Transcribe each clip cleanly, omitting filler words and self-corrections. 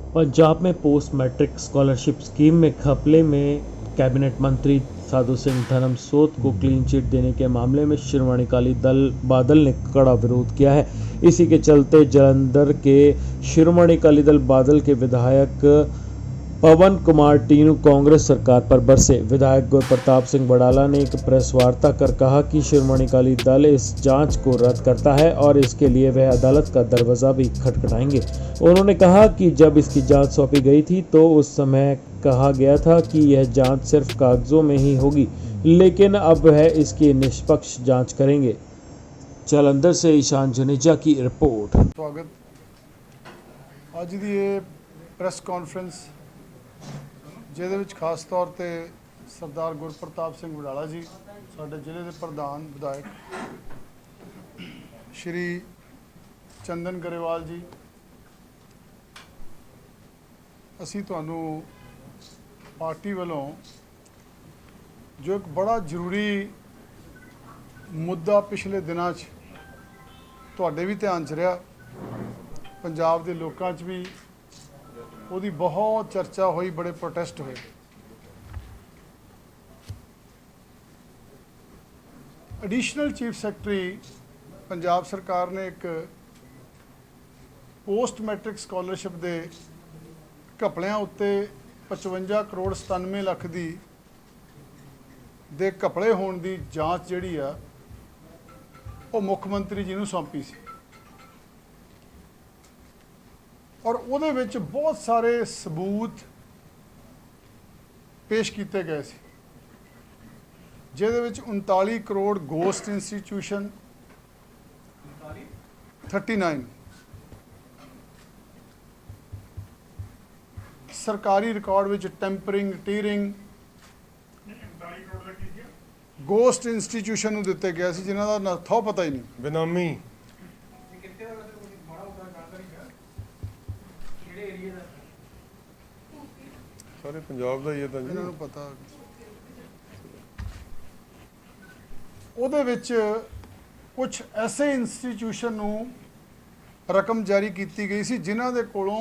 पंजाब में post matric scholarship scheme में घपले में कैबिनेट मंत्री साधु सिंह धर्मसोत को क्लीन चिट देने के मामले में शिरोमणि अकाली दल बादल ने कड़ा विरोध किया है। इसी के चलते जालंधर के शिरोमणि अकाली दल बादल के विधायक पवन कुमार टीनू कांग्रेस सरकार पर बरसे। विधायक गुरप्रताप सिंह बड़ाला ने एक प्रेस वार्ता कर कहा कि शिरोमणि अकाली दल इस जांच को रद्द करता है और इसके लिए वह अदालत का दरवाजा भी खटखटाएंगे। उन्होंने कहा कि जब इसकी जांच सौंपी गई थी तो उस समय कहा गया था कि यह जांच सिर्फ कागजों में ही होगी, लेकिन अब वह इसकी निष्पक्ष जांच करेंगे। जालंधर से ईशान जुनेजा की रिपोर्ट। स्वागत ਅੱਜ ਦੀ ਇਹ ਪ੍ਰੈਸ ਕਾਨਫਰੰਸ ਜਿਹਦੇ ਵਿੱਚ ਖਾਸ ਤੌਰ ਤੇ ਸਰਦਾਰ ਗੁਰਪ੍ਰਤਾਪ ਸਿੰਘ ਵਡਾਲਾ ਜੀ ਸਾਡੇ ਜ਼ਿਲ੍ਹੇ ਦੇ ਪ੍ਰਧਾਨ ਵਿਧਾਇਕ ਸ਼੍ਰੀ ਚੰਦਨ ਗਰੇਵਾਲ ਜੀ ਅਸੀਂ ਤੁਹਾਨੂੰ ਪਾਰਟੀ ਵੱਲੋਂ ਜੋ ਇੱਕ ਬੜਾ ਜ਼ਰੂਰੀ ਮੁੱਦਾ ਪਿਛਲੇ ਦਿਨਾਂ 'ਚ ਤੁਹਾਡੇ ਵੀ ਧਿਆਨ 'ਚ ਰਿਹਾ, पंजाब के लोगों भी उसकी बहुत चर्चा हुई, बड़े प्रोटेस्ट हुए। एडिशनल चीफ सैकटरी पंजाब सरकार ने एक पोस्ट मैट्रिक स्कॉलरशिप के घपलियां उत्ते 55 करोड़ 97 लाख दी दे घपले होने की जांच जिहड़ी आ वो मुख मंत्री जी नूं सौंपी सी और ਉਹਦੇ ਵਿੱਚ बहुत सारे सबूत पेश किए गए सी, ਜਿਹਦੇ ਵਿੱਚ 39 करोड़ गोस्ट इंस्टीट्यूशन 39 सरकारी रिकॉर्ड ਵਿੱਚ ਟੈਂਪਰਿੰਗ ਟੀਰਿੰਗ गोस्ट इंस्टीट्यूशन ਨੂੰ ਦਿੱਤੇ ਗਏ ਸੀ ਜਿਨ੍ਹਾਂ ਦਾ ਥੋ ਪਤਾ ਹੀ ਨਹੀਂ, ਬੇਨਾਮੀ सारे पंजाब का ही है, इन्होंने पता। ਉਹਦੇ ਵਿੱਚ कुछ ऐसे इंस्टीट्यूशन ਨੂੰ रकम जारी की गई सी जिन्हां दे कोलों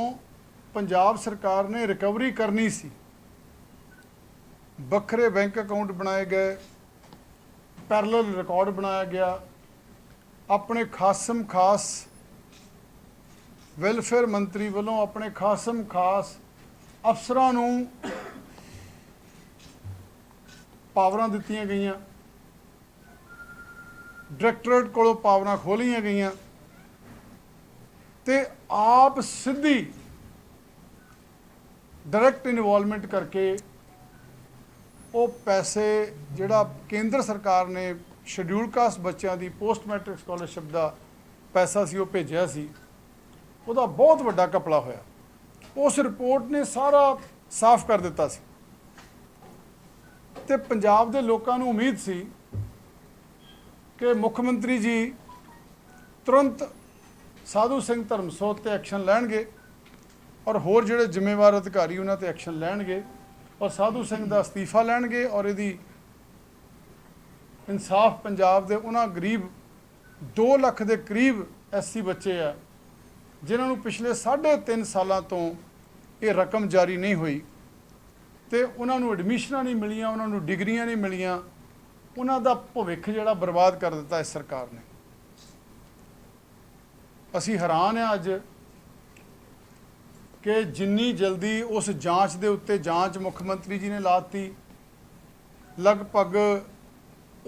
पंजाब सरकार ने रिकवरी करनी सी। बखरे बैंक अकाउंट बनाए गए, पैरेलल रिकॉर्ड बनाया गया, अपने खासम खास वैलफेयर मंत्री वालों अपने खासम खास अफसरां नूं पावरां दित्तियां गईयां, डायरैक्टरेट कोलों पावरां खोलियां गईयां ते आप सीधी डायरैक्ट इनवॉल्वमेंट करके वो पैसे जिहड़ा केंद्र सरकार ने शेड्यूल कास्ट बच्चों की पोस्ट मैट्रिक स्कॉलरशिप का पैसा सी वो भेजिया सी, ਉਹਦਾ बहुत ਵੱਡਾ ਘਪਲਾ ਹੋਇਆ। उस रिपोर्ट ने सारा साफ कर दिता सी ते पंजाब दे लोकां नूं उम्मीद सी कि मुख मंत्री जी तुरंत साधु सिंह धर्मसोत ते एक्शन लैणगे और होर जिहड़े जिम्मेवार अधिकारी उन्हां ते एक्शन लैणगे और साधु सिंह दा अस्तीफा लैणगे और इहदी इंसाफ पंजाब दे उन्हां गरीब 2 लाख के करीब SC बच्चे आ जिन्होंने पिछले 3.5 सालों तो ये रकम जारी नहीं हुई तो उन्होंने एडमिशनां नहीं मिलियां, उन्होंने डिग्रियां नहीं मिलियां, उन्हों भविख जिहड़ा बर्बाद कर दिता इस सरकार ने। असी हैरान हैं अज कि जिन्नी जल्दी उस जांच के उत्ते जांच मुख्यमंत्री जी ने लाती, लगभग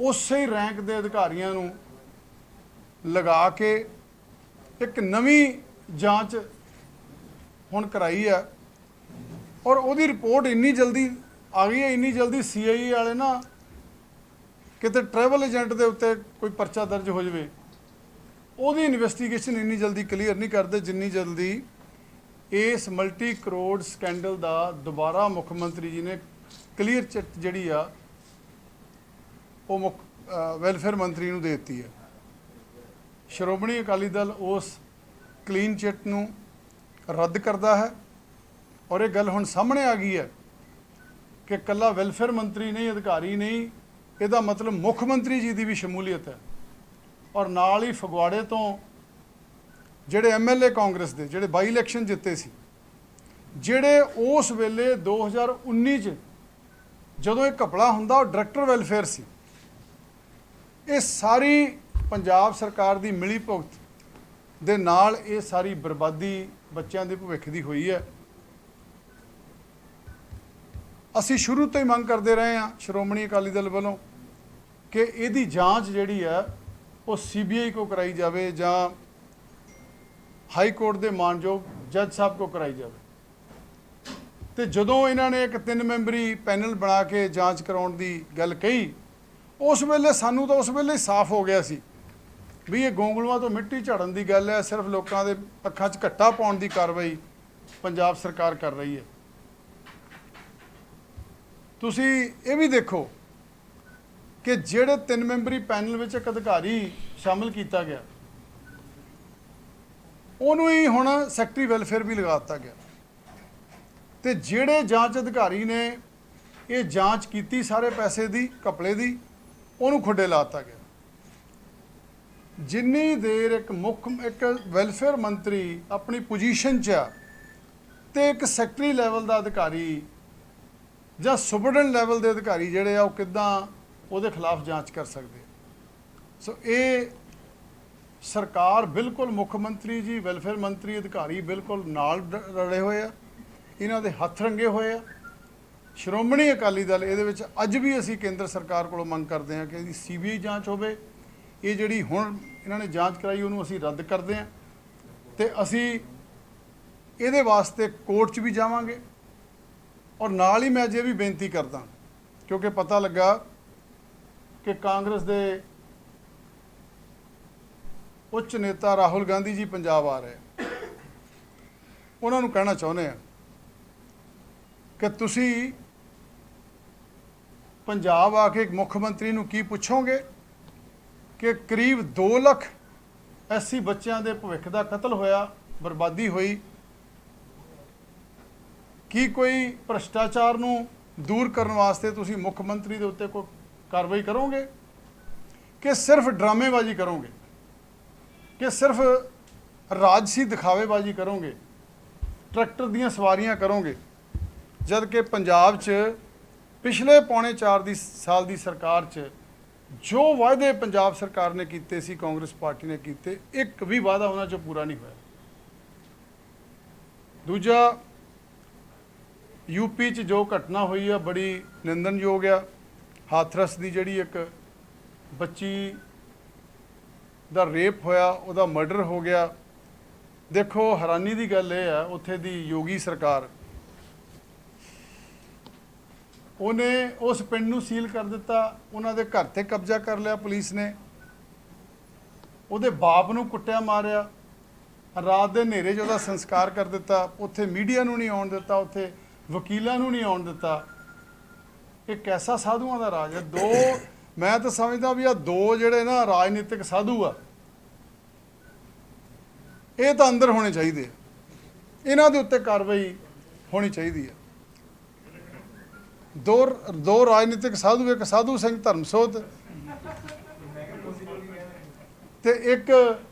उस ही रैंक के अधिकारियों नूं लगा के एक नवीं जांच हुण कराई है और वो रिपोर्ट इन्नी जल्दी आ गई है, इन्नी जल्दी CIE वाले ना किते ट्रैवल एजेंट के उत्ते कोई परचा दर्ज हो जाए वो इन्वेस्टिगेशन इन्नी जल्दी क्लीयर नहीं करते जिन्नी जल्दी इस मल्टी करोड़ स्कैंडल का दोबारा मुख्यमंत्री जी ने क्लीयर चिट जिहड़ी आ वो वैलफेयर मंत्री नूं दे दित्ती है। श्रोमणी अकाली दल उस क्लीन चिट नूं रद्द करता है और ये गल हुण सामने आ गई है कि कला वैलफेयर मंत्री नहीं, अधिकारी नहीं, इसका मतलब मुख्यमंत्री जी की भी शमूलीयत है और नाल ही फगवाड़े तो ਜਿਹੜੇ MLA कांग्रेस के ਜਿਹੜੇ ਬਾਈ ਇਲੈਕਸ਼ਨ ਜਿੱਤੇ ਸੀ ਜਿਹੜੇ ਉਸ ਵੇਲੇ 2019 ਚ ਜਦੋਂ ਇਹ ਘਪਲਾ ਹੁੰਦਾ ਉਹ ਡਾਇਰੈਕਟਰ ਵੈਲਫੇਅਰ ਸੀ। ਇਹ ਸਾਰੀ ਪੰਜਾਬ ਸਰਕਾਰ ਦੀ ਮਿਲੀ ਭੁਗਤ ਦੇ ਨਾਲ ਇਹ ਸਾਰੀ ਬਰਬਾਦੀ ਬੱਚਿਆਂ ਦੇ ਭਵਿੱਖ ਦੀ ਹੋਈ ਹੈ। ਅਸੀਂ ਸ਼ੁਰੂ ਤੋਂ ਹੀ ਮੰਗ ਕਰਦੇ ਰਹੇ ਹਾਂ ਸ਼੍ਰੋਮਣੀ ਅਕਾਲੀ ਦਲ ਵੱਲੋਂ ਕਿ ਇਹਦੀ ਜਾਂਚ ਜਿਹੜੀ ਹੈ ਉਹ CBI ਕੋ ਕਰਾਈ ਜਾਵੇ ਜਾਂ ਹਾਈ ਕੋਰਟ ਦੇ ਮਾਨਯੋਗ ਜੱਜ ਸਾਹਿਬ ਕੋ ਕਰਾਈ ਜਾਵੇ। ਤੇ ਜਦੋਂ ਇਹਨਾਂ ਨੇ ਇੱਕ 3 ਮੈਂਬਰੀ ਪੈਨਲ ਬਣਾ ਕੇ ਜਾਂਚ ਕਰਾਉਣ ਦੀ ਗੱਲ ਕਹੀ, ਉਸ ਵੇਲੇ ਸਾਨੂੰ ਤਾਂ ਉਸ ਵੇਲੇ ਹੀ ਸਾਫ਼ ਹੋ ਗਿਆ ਸੀ ਵੀ ਇਹ ਗੋਂਗਲੂਆਂ ਤੋਂ ਮਿੱਟੀ ਝਾੜਨ ਦੀ ਗੱਲ ਹੈ, ਸਿਰਫ ਲੋਕਾਂ ਦੇ ਅੱਖਾਂ 'ਚ ਘੱਟਾ ਪਾਉਣ ਦੀ ਕਾਰਵਾਈ ਪੰਜਾਬ ਸਰਕਾਰ ਕਰ ਰਹੀ ਹੈ। ਤੁਸੀਂ ਇਹ ਵੀ ਦੇਖੋ ਕਿ ਜਿਹੜੇ 3 ਮੈਂਬਰੀ ਪੈਨਲ ਵਿੱਚ ਇੱਕ ਅਧਿਕਾਰੀ ਸ਼ਾਮਲ ਕੀਤਾ ਗਿਆ, ਉਹਨੂੰ ਹੀ ਹੁਣ ਸੈਕਟਰੀ ਵੈਲਫੇਅਰ ਵੀ ਲਗਾ ਦਿੱਤਾ ਗਿਆ। ਤੇ ਜਿਹੜੇ ਜਾਂਚ ਅਧਿਕਾਰੀ ਨੇ ਇਹ ਜਾਂਚ ਕੀਤੀ ਸਾਰੇ ਪੈਸੇ ਦੀ ਘਪਲੇ ਦੀ, ਉਹਨੂੰ ਖੁੱਡੇ ਲਾ ਦਿੱਤਾ ਗਿਆ। ਜਿੰਨੀ ਦੇਰ ਇੱਕ ਵੈਲਫੇਅਰ ਮੰਤਰੀ ਆਪਣੀ ਪੋਜੀਸ਼ਨ 'ਚ ਆ ਤੇ ਇੱਕ ਸੈਕਟਰੀ ਲੈਵਲ ਦਾ ਅਧਿਕਾਰੀ ਜਾਂ ਸੁਪਰਡੈਂਟ ਲੈਵਲ ਦੇ ਅਧਿਕਾਰੀ ਜਿਹੜੇ ਆ ਉਹ ਕਿੱਦਾਂ ਉਹਦੇ ਖਿਲਾਫ ਜਾਂਚ ਕਰ ਸਕਦੇ। ਸੋ ਇਹ ਸਰਕਾਰ ਬਿਲਕੁਲ ਮੁੱਖ ਮੰਤਰੀ ਜੀ, ਵੈਲਫੇਅਰ ਮੰਤਰੀ, ਅਧਿਕਾਰੀ ਬਿਲਕੁਲ ਨਾਲ ਰਲੇ ਹੋਏ ਆ, ਇਹਨਾਂ ਦੇ ਹੱਥ ਰੰਗੇ ਹੋਏ ਆ। ਸ਼੍ਰੋਮਣੀ ਅਕਾਲੀ ਦਲ ਇਹਦੇ ਵਿੱਚ ਅੱਜ ਵੀ ਅਸੀਂ ਕੇਂਦਰ ਸਰਕਾਰ ਕੋਲੋਂ ਮੰਗ ਕਰਦੇ ਹਾਂ ਕਿ ਇਹਦੀ CBI ਜਾਂਚ ਹੋਵੇ। ਇਹ ਜਿਹੜੀ ਹੁਣ ਇਹਨਾਂ ਨੇ ਜਾਂਚ ਕਰਾਈ ਉਹਨੂੰ ਅਸੀਂ ਰੱਦ ਕਰਦੇ ਹਾਂ ਤੇ ਅਸੀਂ ਇਹਦੇ ਵਾਸਤੇ ਕੋਰਟ 'ਚ ਵੀ ਜਾਵਾਂਗੇ। ਔਰ ਨਾਲ ਹੀ ਮੈਂ ਅਜੇ ਵੀ ਬੇਨਤੀ ਕਰਦਾ, ਕਿਉਂਕਿ ਪਤਾ ਲੱਗਾ ਕਿ ਕਾਂਗਰਸ ਦੇ ਉੱਚ ਨੇਤਾ ਰਾਹੁਲ ਗਾਂਧੀ ਜੀ ਪੰਜਾਬ ਆ ਰਹੇ, ਉਹਨਾਂ ਨੂੰ ਕਹਿਣਾ ਚਾਹੁੰਦੇ ਆ ਕਿ ਤੁਸੀਂ ਪੰਜਾਬ ਆ ਕੇ ਇੱਕ ਮੁੱਖ ਮੰਤਰੀ ਨੂੰ ਕੀ ਪੁੱਛੋਗੇ ਕਿ ਕਰੀਬ 2 ਲੱਖ SC ਬੱਚਿਆਂ ਦੇ ਭਵਿੱਖ ਦਾ ਕਤਲ ਹੋਇਆ, ਬਰਬਾਦੀ ਹੋਈ। ਕੀ ਕੋਈ ਭ੍ਰਿਸ਼ਟਾਚਾਰ ਨੂੰ ਦੂਰ ਕਰਨ ਵਾਸਤੇ ਤੁਸੀਂ ਮੁੱਖ ਮੰਤਰੀ ਦੇ ਉੱਤੇ ਕੋਈ ਕਾਰਵਾਈ ਕਰੋਗੇ ਕਿ ਸਿਰਫ ਡਰਾਮੇਬਾਜ਼ੀ ਕਰੋਗੇ, ਕਿ ਸਿਰਫ ਰਾਜਸੀ ਦਿਖਾਵੇਬਾਜ਼ੀ ਕਰੋਗੇ, ਟਰੈਕਟਰ ਦੀਆਂ ਸਵਾਰੀਆਂ ਕਰੋਗੇ, ਜਦ ਕਿ ਪੰਜਾਬ 'ਚ ਪਿਛਲੇ ਪੌਣੇ 4 ਸਾਲ ਦੀ ਸਰਕਾਰ 'ਚ ਜੋ ਵਾਅਦੇ ਪੰਜਾਬ ਸਰਕਾਰ ਨੇ ਕੀਤੇ ਸੀ, ਕਾਂਗਰਸ ਪਾਰਟੀ ਨੇ ਕੀਤੇ, ਇੱਕ ਵੀ ਵਾਅਦਾ ਉਹਨਾਂ 'ਚੋਂ ਪੂਰਾ ਨਹੀਂ ਹੋਇਆ। ਦੂਜਾ, UP 'ਚ ਜੋ ਘਟਨਾ ਹੋਈ ਆ ਬੜੀ ਨਿੰਦਣਯੋਗ ਆ। ਹਾਥਰਸ ਦੀ ਜਿਹੜੀ ਇੱਕ ਬੱਚੀ ਦਾ ਰੇਪ ਹੋਇਆ, ਉਹਦਾ ਮਰਡਰ ਹੋ ਗਿਆ। ਦੇਖੋ ਹੈਰਾਨੀ ਦੀ ਗੱਲ ਇਹ ਆ, ਉੱਥੇ ਦੀ ਯੋਗੀ ਸਰਕਾਰ ਉਹਨੇ ਉਸ ਪਿੰਡ ਨੂੰ ਸੀਲ ਕਰ ਦਿੱਤਾ, ਉਹਨਾਂ ਦੇ ਘਰ ਤੇ ਕਬਜ਼ਾ ਕਰ ਲਿਆ ਪੁਲਿਸ ਨੇ, ਉਹਦੇ ਬਾਪ ਨੂੰ ਕੁੱਟਿਆ ਮਾਰਿਆ, ਰਾਤ ਦੇ ਹਨੇਰੇ 'ਚ ਉਹਦਾ ਸੰਸਕਾਰ ਕਰ ਦਿੱਤਾ। ਉੱਥੇ ਮੀਡੀਆ ਨੂੰ ਨਹੀਂ ਆਉਣ ਦਿੱਤਾ, ਉੱਥੇ ਵਕੀਲਾਂ ਨੂੰ ਨਹੀਂ ਆਉਣ ਦਿੱਤਾ। ਇਹ ਕੈਸਾ ਸਾਧੂਆਂ ਦਾ ਰਾਜ ਹੈ। ਮੈਂ ਤਾਂ ਸਮਝਦਾ ਵੀ ਆ 2 ਜਿਹੜੇ ਨਾ ਰਾਜਨੀਤਿਕ ਸਾਧੂ ਆ, ਇਹ ਤਾਂ ਅੰਦਰ ਹੋਣੇ ਚਾਹੀਦੇ ਆ, ਇਹਨਾਂ ਦੇ ਉੱਤੇ ਕਾਰਵਾਈ ਹੋਣੀ ਚਾਹੀਦੀ ਹੈ। ਦੋ ਰਾਜਨੀਤਿਕ ਸਾਧੂ, ਇੱਕ ਸਾਧੂ ਸਿੰਘ ਧਰਮਸੋਤ ਤੇ ਇੱਕ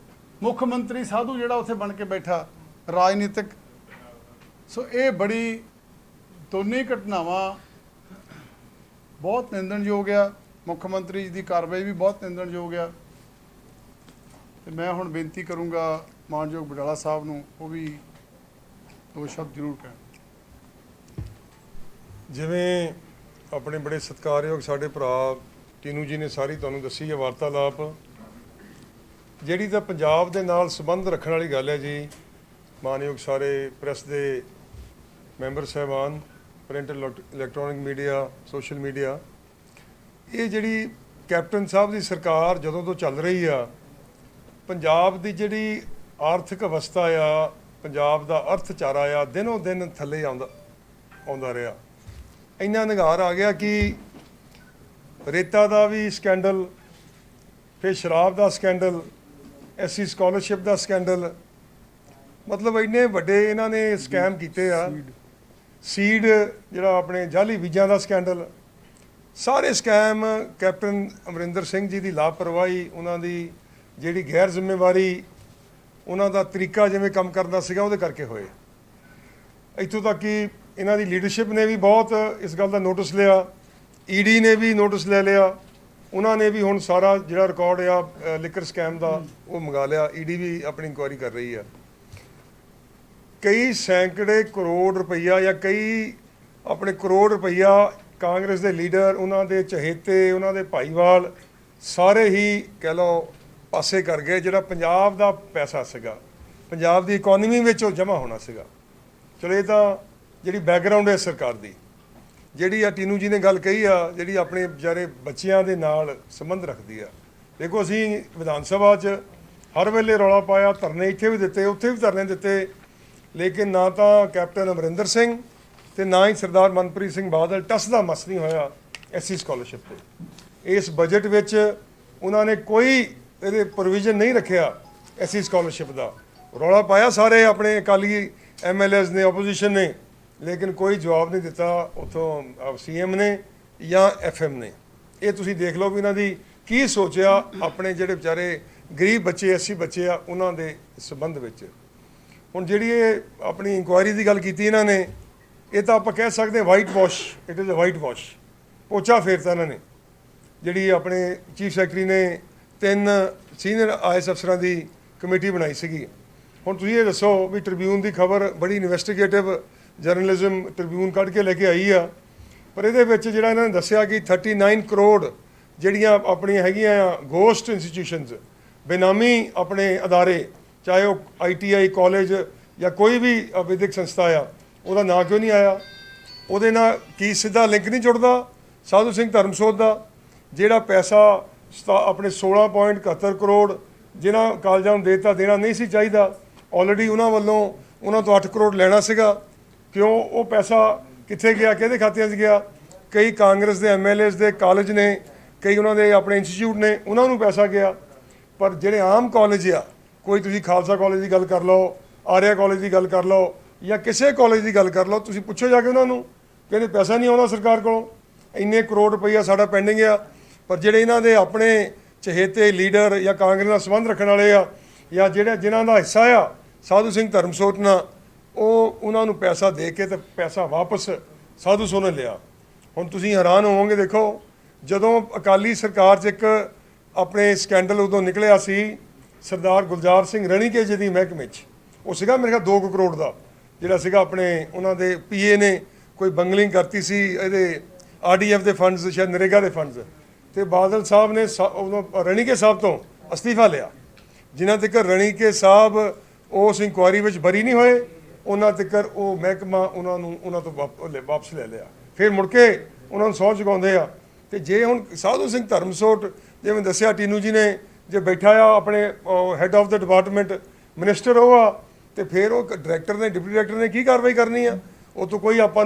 ਮੁੱਖ ਮੰਤਰੀ ਸਾਧੂ ਜਿਹੜਾ ਉੱਥੇ ਬਣ ਕੇ ਬੈਠਾ ਰਾਜਨੀਤਿਕ। ਸੋ ਇਹ ਬੜੀ ਦੋਨੇ ਘਟਨਾਵਾਂ ਬਹੁਤ ਨਿੰਦਣਯੋਗ ਆ। ਮੁੱਖ ਮੰਤਰੀ ਜੀ ਦੀ ਕਾਰਵਾਈ ਵੀ ਬਹੁਤ ਨਿੰਦਣਯੋਗ ਆ। ਤੇ ਮੈਂ ਹੁਣ ਬੇਨਤੀ ਕਰੂੰਗਾ ਮਾਨਯੋਗ ਵਡਾਲਾ ਸਾਹਿਬ ਨੂੰ, ਉਹ ਵੀ 2 ਸ਼ਬਦ ਜ਼ਰੂਰ ਕਹਿਣ। ਜਿਵੇਂ ਆਪਣੇ ਬੜੇ ਸਤਿਕਾਰਯੋਗ ਸਾਡੇ ਭਰਾ ਟੀਨੂ ਜੀ ਨੇ ਸਾਰੀ ਤੁਹਾਨੂੰ ਦੱਸੀ ਹੈ ਵਾਰਤਾਲਾਪ, ਜਿਹੜੀ ਤਾਂ ਪੰਜਾਬ ਦੇ ਨਾਲ ਸੰਬੰਧ ਰੱਖਣ ਵਾਲੀ ਗੱਲ ਹੈ ਜੀ। ਮਾਨਯੋਗ ਸਾਰੇ ਪ੍ਰੈਸ ਦੇ ਮੈਂਬਰ ਸਾਹਿਬਾਨ, print electronic media, social media, ਇਹ ਜਿਹੜੀ ਕੈਪਟਨ ਸਾਹਿਬ ਦੀ ਸਰਕਾਰ ਜਦੋਂ ਤੋਂ ਚੱਲ ਰਹੀ ਆ, ਪੰਜਾਬ ਦੀ ਜਿਹੜੀ ਆਰਥਿਕ ਅਵਸਥਾ ਆ, ਪੰਜਾਬ ਦਾ ਅਰਥਚਾਰਾ ਆ, ਦਿਨੋਂ ਦਿਨ ਥੱਲੇ ਆਉਂਦਾ ਰਿਹਾ। ਇੰਨਾ ਨਿਗਾਰ ਆ ਗਿਆ ਕਿ ਰੇਤਾ ਦਾ ਵੀ ਸਕੈਂਡਲ, ਫਿਰ ਸ਼ਰਾਬ ਦਾ ਸਕੈਂਡਲ, SC ਸਕਾਲਰਸ਼ਿਪ ਦਾ ਸਕੈਂਡਲ, ਮਤਲਬ ਇੰਨੇ ਵੱਡੇ ਇਹਨਾਂ ਨੇ ਸਕੈਮ ਕੀਤੇ ਆ। ਸੀਡ ਜਿਹੜਾ ਆਪਣੇ ਜਾਲੀ ਬੀਜਾਂ ਦਾ ਸਕੈਂਡਲ, ਸਾਰੇ ਸਕੈਮ ਕੈਪਟਨ ਅਮਰਿੰਦਰ ਸਿੰਘ ਜੀ ਦੀ ਲਾਪਰਵਾਹੀ, ਉਹਨਾਂ ਦੀ ਜਿਹੜੀ ਗੈਰ ਜ਼ਿੰਮੇਵਾਰੀ, ਉਹਨਾਂ ਦਾ ਤਰੀਕਾ ਜਿਵੇਂ ਕੰਮ ਕਰਦਾ ਸੀਗਾ, ਉਹਦੇ ਕਰਕੇ ਹੋਏ। ਇੱਥੋਂ ਤੱਕ ਕਿ ਇਹਨਾਂ ਦੀ ਲੀਡਰਸ਼ਿਪ ਨੇ ਵੀ ਬਹੁਤ ਇਸ ਗੱਲ ਦਾ ਨੋਟਿਸ ਲਿਆ, ਈਡੀ ਨੇ ਵੀ ਨੋਟਿਸ ਲੈ ਲਿਆ, ਉਹਨਾਂ ਨੇ ਵੀ ਹੁਣ ਸਾਰਾ ਜਿਹੜਾ ਰਿਕਾਰਡ ਆ ਲਿਕਰ ਸਕੈਮ ਦਾ ਉਹ ਮੰਗਾ ਲਿਆ, ਈਡੀ ਵੀ ਆਪਣੀ ਇਨਕੁਆਇਰੀ ਕਰ ਰਹੀ ਆ। ਕਈ ਸੈਂਕੜੇ ਕਰੋੜ ਰੁਪਈਆ ਜਾਂ ਕਈ ਆਪਣੇ ਕਰੋੜ ਰੁਪਈਆ ਕਾਂਗਰਸ ਦੇ ਲੀਡਰ, ਉਹਨਾਂ ਦੇ ਚਹੇਤੇ, ਉਹਨਾਂ ਦੇ ਭਾਈਵਾਲ ਸਾਰੇ ਹੀ ਕਹਿ ਲਓ ਪਾਸੇ ਕਰ ਗਏ। ਜਿਹੜਾ ਪੰਜਾਬ ਦਾ ਪੈਸਾ ਸੀਗਾ, ਪੰਜਾਬ ਦੀ ਇਕਨੋਮੀ ਵਿੱਚ ਉਹ ਜਮ੍ਹਾਂ ਹੋਣਾ ਸੀਗਾ। ਚਲੋ ਇਹ ਤਾਂ ਜਿਹੜੀ ਬੈਕਗਰਾਉਂਡ ਹੈ ਸਰਕਾਰ ਦੀ, ਜਿਹੜੀ ਆ ਟੀਨੂ ਜੀ ਨੇ ਗੱਲ ਕਹੀ ਆ, ਜਿਹੜੀ ਆਪਣੇ ਵਿਚਾਰੇ ਬੱਚਿਆਂ ਦੇ ਨਾਲ ਸੰਬੰਧ ਰੱਖਦੀ ਆ। ਦੇਖੋ ਅਸੀਂ ਵਿਧਾਨ ਸਭਾ 'ਚ ਹਰ ਵੇਲੇ ਰੌਲਾ ਪਾਇਆ, ਧਰਨੇ ਇੱਥੇ ਵੀ ਦਿੱਤੇ, ਉੱਥੇ ਵੀ ਧਰਨੇ ਦਿੱਤੇ, ਲੇਕਿਨ ਨਾ ਤਾਂ ਕੈਪਟਨ ਅਮਰਿੰਦਰ ਸਿੰਘ ਤੇ ਨਾ ਹੀ ਸਰਦਾਰ ਮਨਪ੍ਰੀਤ ਸਿੰਘ ਬਾਦਲ ਟਸ ਦਾ ਮਸ ਨਹੀਂ ਹੋਇਆ ਐਸਸੀ ਸਕਾਲਰਸ਼ਿਪ ਤੇ। ਇਸ ਬਜਟ ਵਿੱਚ ਉਹਨਾਂ ਨੇ ਕੋਈ ਇਹਦੇ ਪ੍ਰੋਵੀਜ਼ਨ ਨਹੀਂ ਰੱਖਿਆ ਐਸਸੀ ਸਕਾਲਰਸ਼ਿਪ ਦਾ। ਰੌਲਾ ਪਾਇਆ ਸਾਰੇ ਆਪਣੇ ਅਕਾਲੀ ਐਮਐਲਏਜ਼ ਨੇ, ਆਪੋਜੀਸ਼ਨ ਨੇ, ਲੇਕਿਨ ਕੋਈ ਜਵਾਬ ਨਹੀਂ ਦਿੱਤਾ ਉੱਥੋਂ ਸੀਐਮ ਨੇ ਜਾਂ ਐਫਐਮ ਨੇ। ਇਹ ਤੁਸੀਂ ਦੇਖ ਲਓ ਵੀ ਇਹਨਾਂ ਦੀ ਕੀ ਸੋਚਿਆ ਆਪਣੇ ਜਿਹੜੇ ਵਿਚਾਰੇ ਗਰੀਬ ਬੱਚੇ, ਐਸਸੀ ਬੱਚੇ ਆ, ਉਹਨਾਂ ਦੇ ਸੰਬੰਧ ਵਿੱਚ। ਹੁਣ ਜਿਹੜੀ ਇਹ ਆਪਣੀ ਇਨਕੁਆਇਰੀ ਦੀ ਗੱਲ ਕੀਤੀ ਇਹਨਾਂ ਨੇ, ਇਹ ਤਾਂ ਆਪਾਂ ਕਹਿ ਸਕਦੇ ਹਾਂ white wash, it is a white wash, ਪੋਚਾ ਫੇਰਤਾ ਇਹਨਾਂ ਨੇ। ਜਿਹੜੀ ਆਪਣੇ ਚੀਫ ਸੈਕਟਰੀ ਨੇ 3 ਸੀਨੀਅਰ ਆਈਐਸ ਅਫਸਰਾਂ ਦੀ ਕਮੇਟੀ ਬਣਾਈ ਸੀਗੀ। ਹੁਣ ਤੁਸੀਂ ਇਹ ਦੱਸੋ ਵੀ ਟ੍ਰਿਬਿਊਨ ਦੀ ਖਬਰ ਬੜੀ ਇਨਵੈਸਟੀਗੇਟਿਵ ਜਰਨਲਿਜ਼ਮ ਟ੍ਰਿਬਿਊਨ ਕੱਢ ਕੇ ਲੈ ਕੇ ਆਈ ਆ, ਪਰ ਇਹਦੇ ਵਿੱਚ ਜਿਹੜਾ ਇਹਨਾਂ ਨੇ ਦੱਸਿਆ ਕਿ 39 ਕਰੋੜ ਜਿਹੜੀਆਂ ਆਪਣੀਆਂ ਹੈਗੀਆਂ ਗੋਸਟ ਇੰਸਟੀਟਿਊਸ਼ਨਸ, ਬੇਨਾਮੀ ਆਪਣੇ ਅਦਾਰੇ, ਚਾਹੇ ਉਹ ਆਈਟੀਆਈ ਕਾਲਜ ਜਾਂ ਕੋਈ ਵੀ ਵਿਦਿਅਕ ਸੰਸਥਾ ਆ, ਉਹਦਾ ਨਾਂ ਕਿਉਂ ਨਹੀਂ ਆਇਆ? ਉਹਦੇ ਨਾਲ ਕੀ ਸਿੱਧਾ ਲਿੰਕ ਨਹੀਂ ਜੁੜਦਾ ਸਾਧੂ ਸਿੰਘ ਧਰਮਸੋਤ ਦਾ? ਜਿਹੜਾ ਪੈਸਾ ਆਪਣੇ 16.71 ਕਰੋੜ ਜਿਨ੍ਹਾਂ ਕਾਲਜਾਂ ਨੂੰ ਦੇਣਾ ਨਹੀਂ ਸੀ ਚਾਹੀਦਾ, ਆਲਰੇਡੀ ਉਹਨਾਂ ਵੱਲੋਂ ਉਹਨਾਂ ਤੋਂ 8 ਕਰੋੜ ਲੈਣਾ ਸੀਗਾ। ਕਿਉਂ ਉਹ ਪੈਸਾ ਕਿੱਥੇ ਗਿਆ, ਕਿਹਦੇ ਖਾਤਿਆਂ 'ਚ ਗਿਆ? ਕਈ ਕਾਂਗਰਸ ਦੇ ਐਮਐਲਏਜ਼ ਦੇ ਕਾਲਜ ਨੇ, ਕਈ ਉਹਨਾਂ ਦੇ ਆਪਣੇ ਇੰਸਟੀਚਿਊਟ ਨੇ, ਉਹਨਾਂ ਨੂੰ ਪੈਸਾ ਗਿਆ। ਪਰ ਜਿਹੜੇ ਆਮ ਕਾਲਜ ਆ, ਕੋਈ ਤੁਸੀਂ ਖਾਲਸਾ ਕਾਲਜ ਦੀ ਗੱਲ ਕਰ ਲਓ, ਆਰਿਆ ਕਾਲਜ ਦੀ ਗੱਲ ਕਰ ਲਓ, ਜਾਂ ਕਿਸੇ ਕਾਲਜ ਦੀ ਗੱਲ ਕਰ ਲਓ, ਤੁਸੀਂ ਪੁੱਛੋ ਜਾ ਕੇ ਉਹਨਾਂ ਨੂੰ, ਕਹਿੰਦੇ ਪੈਸਾ ਨਹੀਂ ਆਉਂਦਾ ਸਰਕਾਰ ਕੋਲੋਂ, ਇੰਨੇ ਕਰੋੜ ਰੁਪਈਆ ਸਾਡਾ ਪੈਂਡਿੰਗ ਆ। ਪਰ ਜਿਹੜੇ ਇਹਨਾਂ ਦੇ ਆਪਣੇ ਚਹੇਤੇ ਲੀਡਰ ਜਾਂ ਕਾਂਗਰਸ ਨਾਲ ਸੰਬੰਧ ਰੱਖਣ ਵਾਲੇ ਆ, ਜਾਂ ਜਿਨ੍ਹਾਂ ਦਾ ਹਿੱਸਾ ਆ ਸਾਧੂ ਸਿੰਘ ਧਰਮਸੋਤ ਨਾਲ, ਉਹ ਉਹਨਾਂ ਨੂੰ ਪੈਸਾ ਦੇ ਕੇ ਤੇ ਪੈਸਾ ਵਾਪਸ ਸਾਧੂ ਸੋ ਨੇ ਲਿਆ। ਹੁਣ ਤੁਸੀਂ ਹੈਰਾਨ ਹੋਵੋਗੇ, ਦੇਖੋ ਜਦੋਂ ਅਕਾਲੀ ਸਰਕਾਰ 'ਚ ਇੱਕ ਆਪਣੇ ਸਕੈਂਡਲ ਉਦੋਂ ਨਿਕਲਿਆ ਸੀ ਸਰਦਾਰ ਗੁਲਜ਼ਾਰ ਸਿੰਘ ਰਣੀਕੇ ਜੀ ਦੀ ਮਹਿਕਮੇ 'ਚ, ਉਹ ਸੀਗਾ ਮੇਰੇ ਖਿਆਲ 2 ਕਰੋੜ ਦਾ, ਜਿਹੜਾ ਸੀਗਾ ਆਪਣੇ ਉਹਨਾਂ ਦੇ ਪੀਏ ਨੇ ਕੋਈ ਬੰਗਲਿੰਗ ਕਰਤੀ ਸੀ ਇਹਦੇ ਆਰਡੀਐਫ ਦੇ ਫੰਡਸ, ਸ਼ਾਇਦ ਨਰੇਗਾ ਦੇ ਫੰਡਸ, ਤੇ ਬਾਦਲ ਸਾਹਿਬ ਨੇ ਉਦੋਂ ਰਣੀਕੇ ਸਾਹਿਬ ਤੋਂ ਅਸਤੀਫਾ ਲਿਆ। ਜਿਨ੍ਹਾਂ ਤੱਕ ਰਣੀਕੇ ਸਾਹਿਬ ਉਸ ਇਨਕੁਆਇਰੀ ਵਿੱਚ ਬਰੀ ਨਹੀਂ ਹੋਏ, ਉਹਨਾਂ ਤੱਕ ਉਹ ਮਹਿਕਮਾ ਉਹਨਾਂ ਤੋਂ ਵਾਪਸ ਲੈ ਲਿਆ। ਫਿਰ ਮੁੜ ਕੇ ਉਹਨਾਂ ਨੂੰ ਸਹੁੰ ਚੁਕਾਉਂਦੇ ਆ। ਤੇ ਜੇ ਹੁਣ ਸਾਧੂ ਸਿੰਘ ਧਰਮਸੋਤ, ਜਿਵੇਂ ਦੱਸਿਆ ਟੀਨੂ ਜੀ ਨੇ, ਜੇ ਬੈਠਾ ਆ ਆਪਣੇ head of the department, minister ਉਹ ਆ, ਤੇ ਫਿਰ ਉਹ ਡਾਇਰੈਕਟਰ ਨੇ, ਡਿਪਟੀ ਡਾਇਰੈਕਟਰ ਨੇ ਕੀ ਕਾਰਵਾਈ ਕਰਨੀ ਆ? ਉਹ ਤੋਂ ਕੋਈ ਆਪਾਂ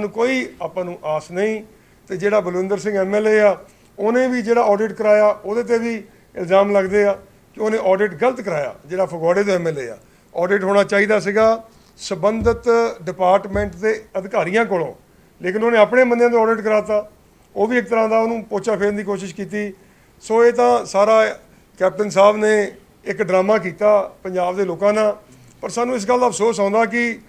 ਨੂੰ ਆਸ ਨਹੀਂ। ਤੇ ਜਿਹੜਾ ਬਲਵਿੰਦਰ ਸਿੰਘ ਐਮਐਲਏ ਆ, ਉਹਨੇ ਵੀ ਜਿਹੜਾ ਆਡਿਟ ਕਰਾਇਆ, ਉਹਦੇ ਤੇ ਵੀ ਇਲਜ਼ਾਮ ਲੱਗਦੇ ਆ ਕਿ ਉਹਨੇ ਆਡਿਟ ਗਲਤ ਕਰਾਇਆ। ਜਿਹੜਾ ਫਗਵਾੜੇ ਦਾ ਐਮਐਲਏ ਆ, ਆਡਿਟ ਹੋਣਾ ਚਾਹੀਦਾ ਸੀਗਾ ਸੰਬੰਧਿਤ ਡਿਪਾਰਟਮੈਂਟ ਦੇ ਅਧਿਕਾਰੀਆਂ ਕੋਲੋਂ, ਲੇਕਿਨ ਉਹਨੇ ਆਪਣੇ ਬੰਦਿਆਂ ਤੋਂ ਆਡਿਟ ਕਰਾਤਾ। ਉਹ ਵੀ ਇੱਕ ਤਰ੍ਹਾਂ ਦਾ ਉਹਨੂੰ ਪੋਚਾ ਫੇਰਨ ਦੀ ਕੋਸ਼ਿਸ਼ ਕੀਤੀ। ਸੋ ਇਹ ਤਾਂ ਸਾਰਾ ਕੈਪਟਨ ਸਾਹਿਬ ਨੇ ਇੱਕ ਡਰਾਮਾ ਕੀਤਾ ਪੰਜਾਬ ਦੇ ਲੋਕਾਂ ਨਾਲ। ਪਰ ਸਾਨੂੰ ਇਸ ਗੱਲ ਦਾ ਅਫਸੋਸ ਆਉਂਦਾ ਕਿ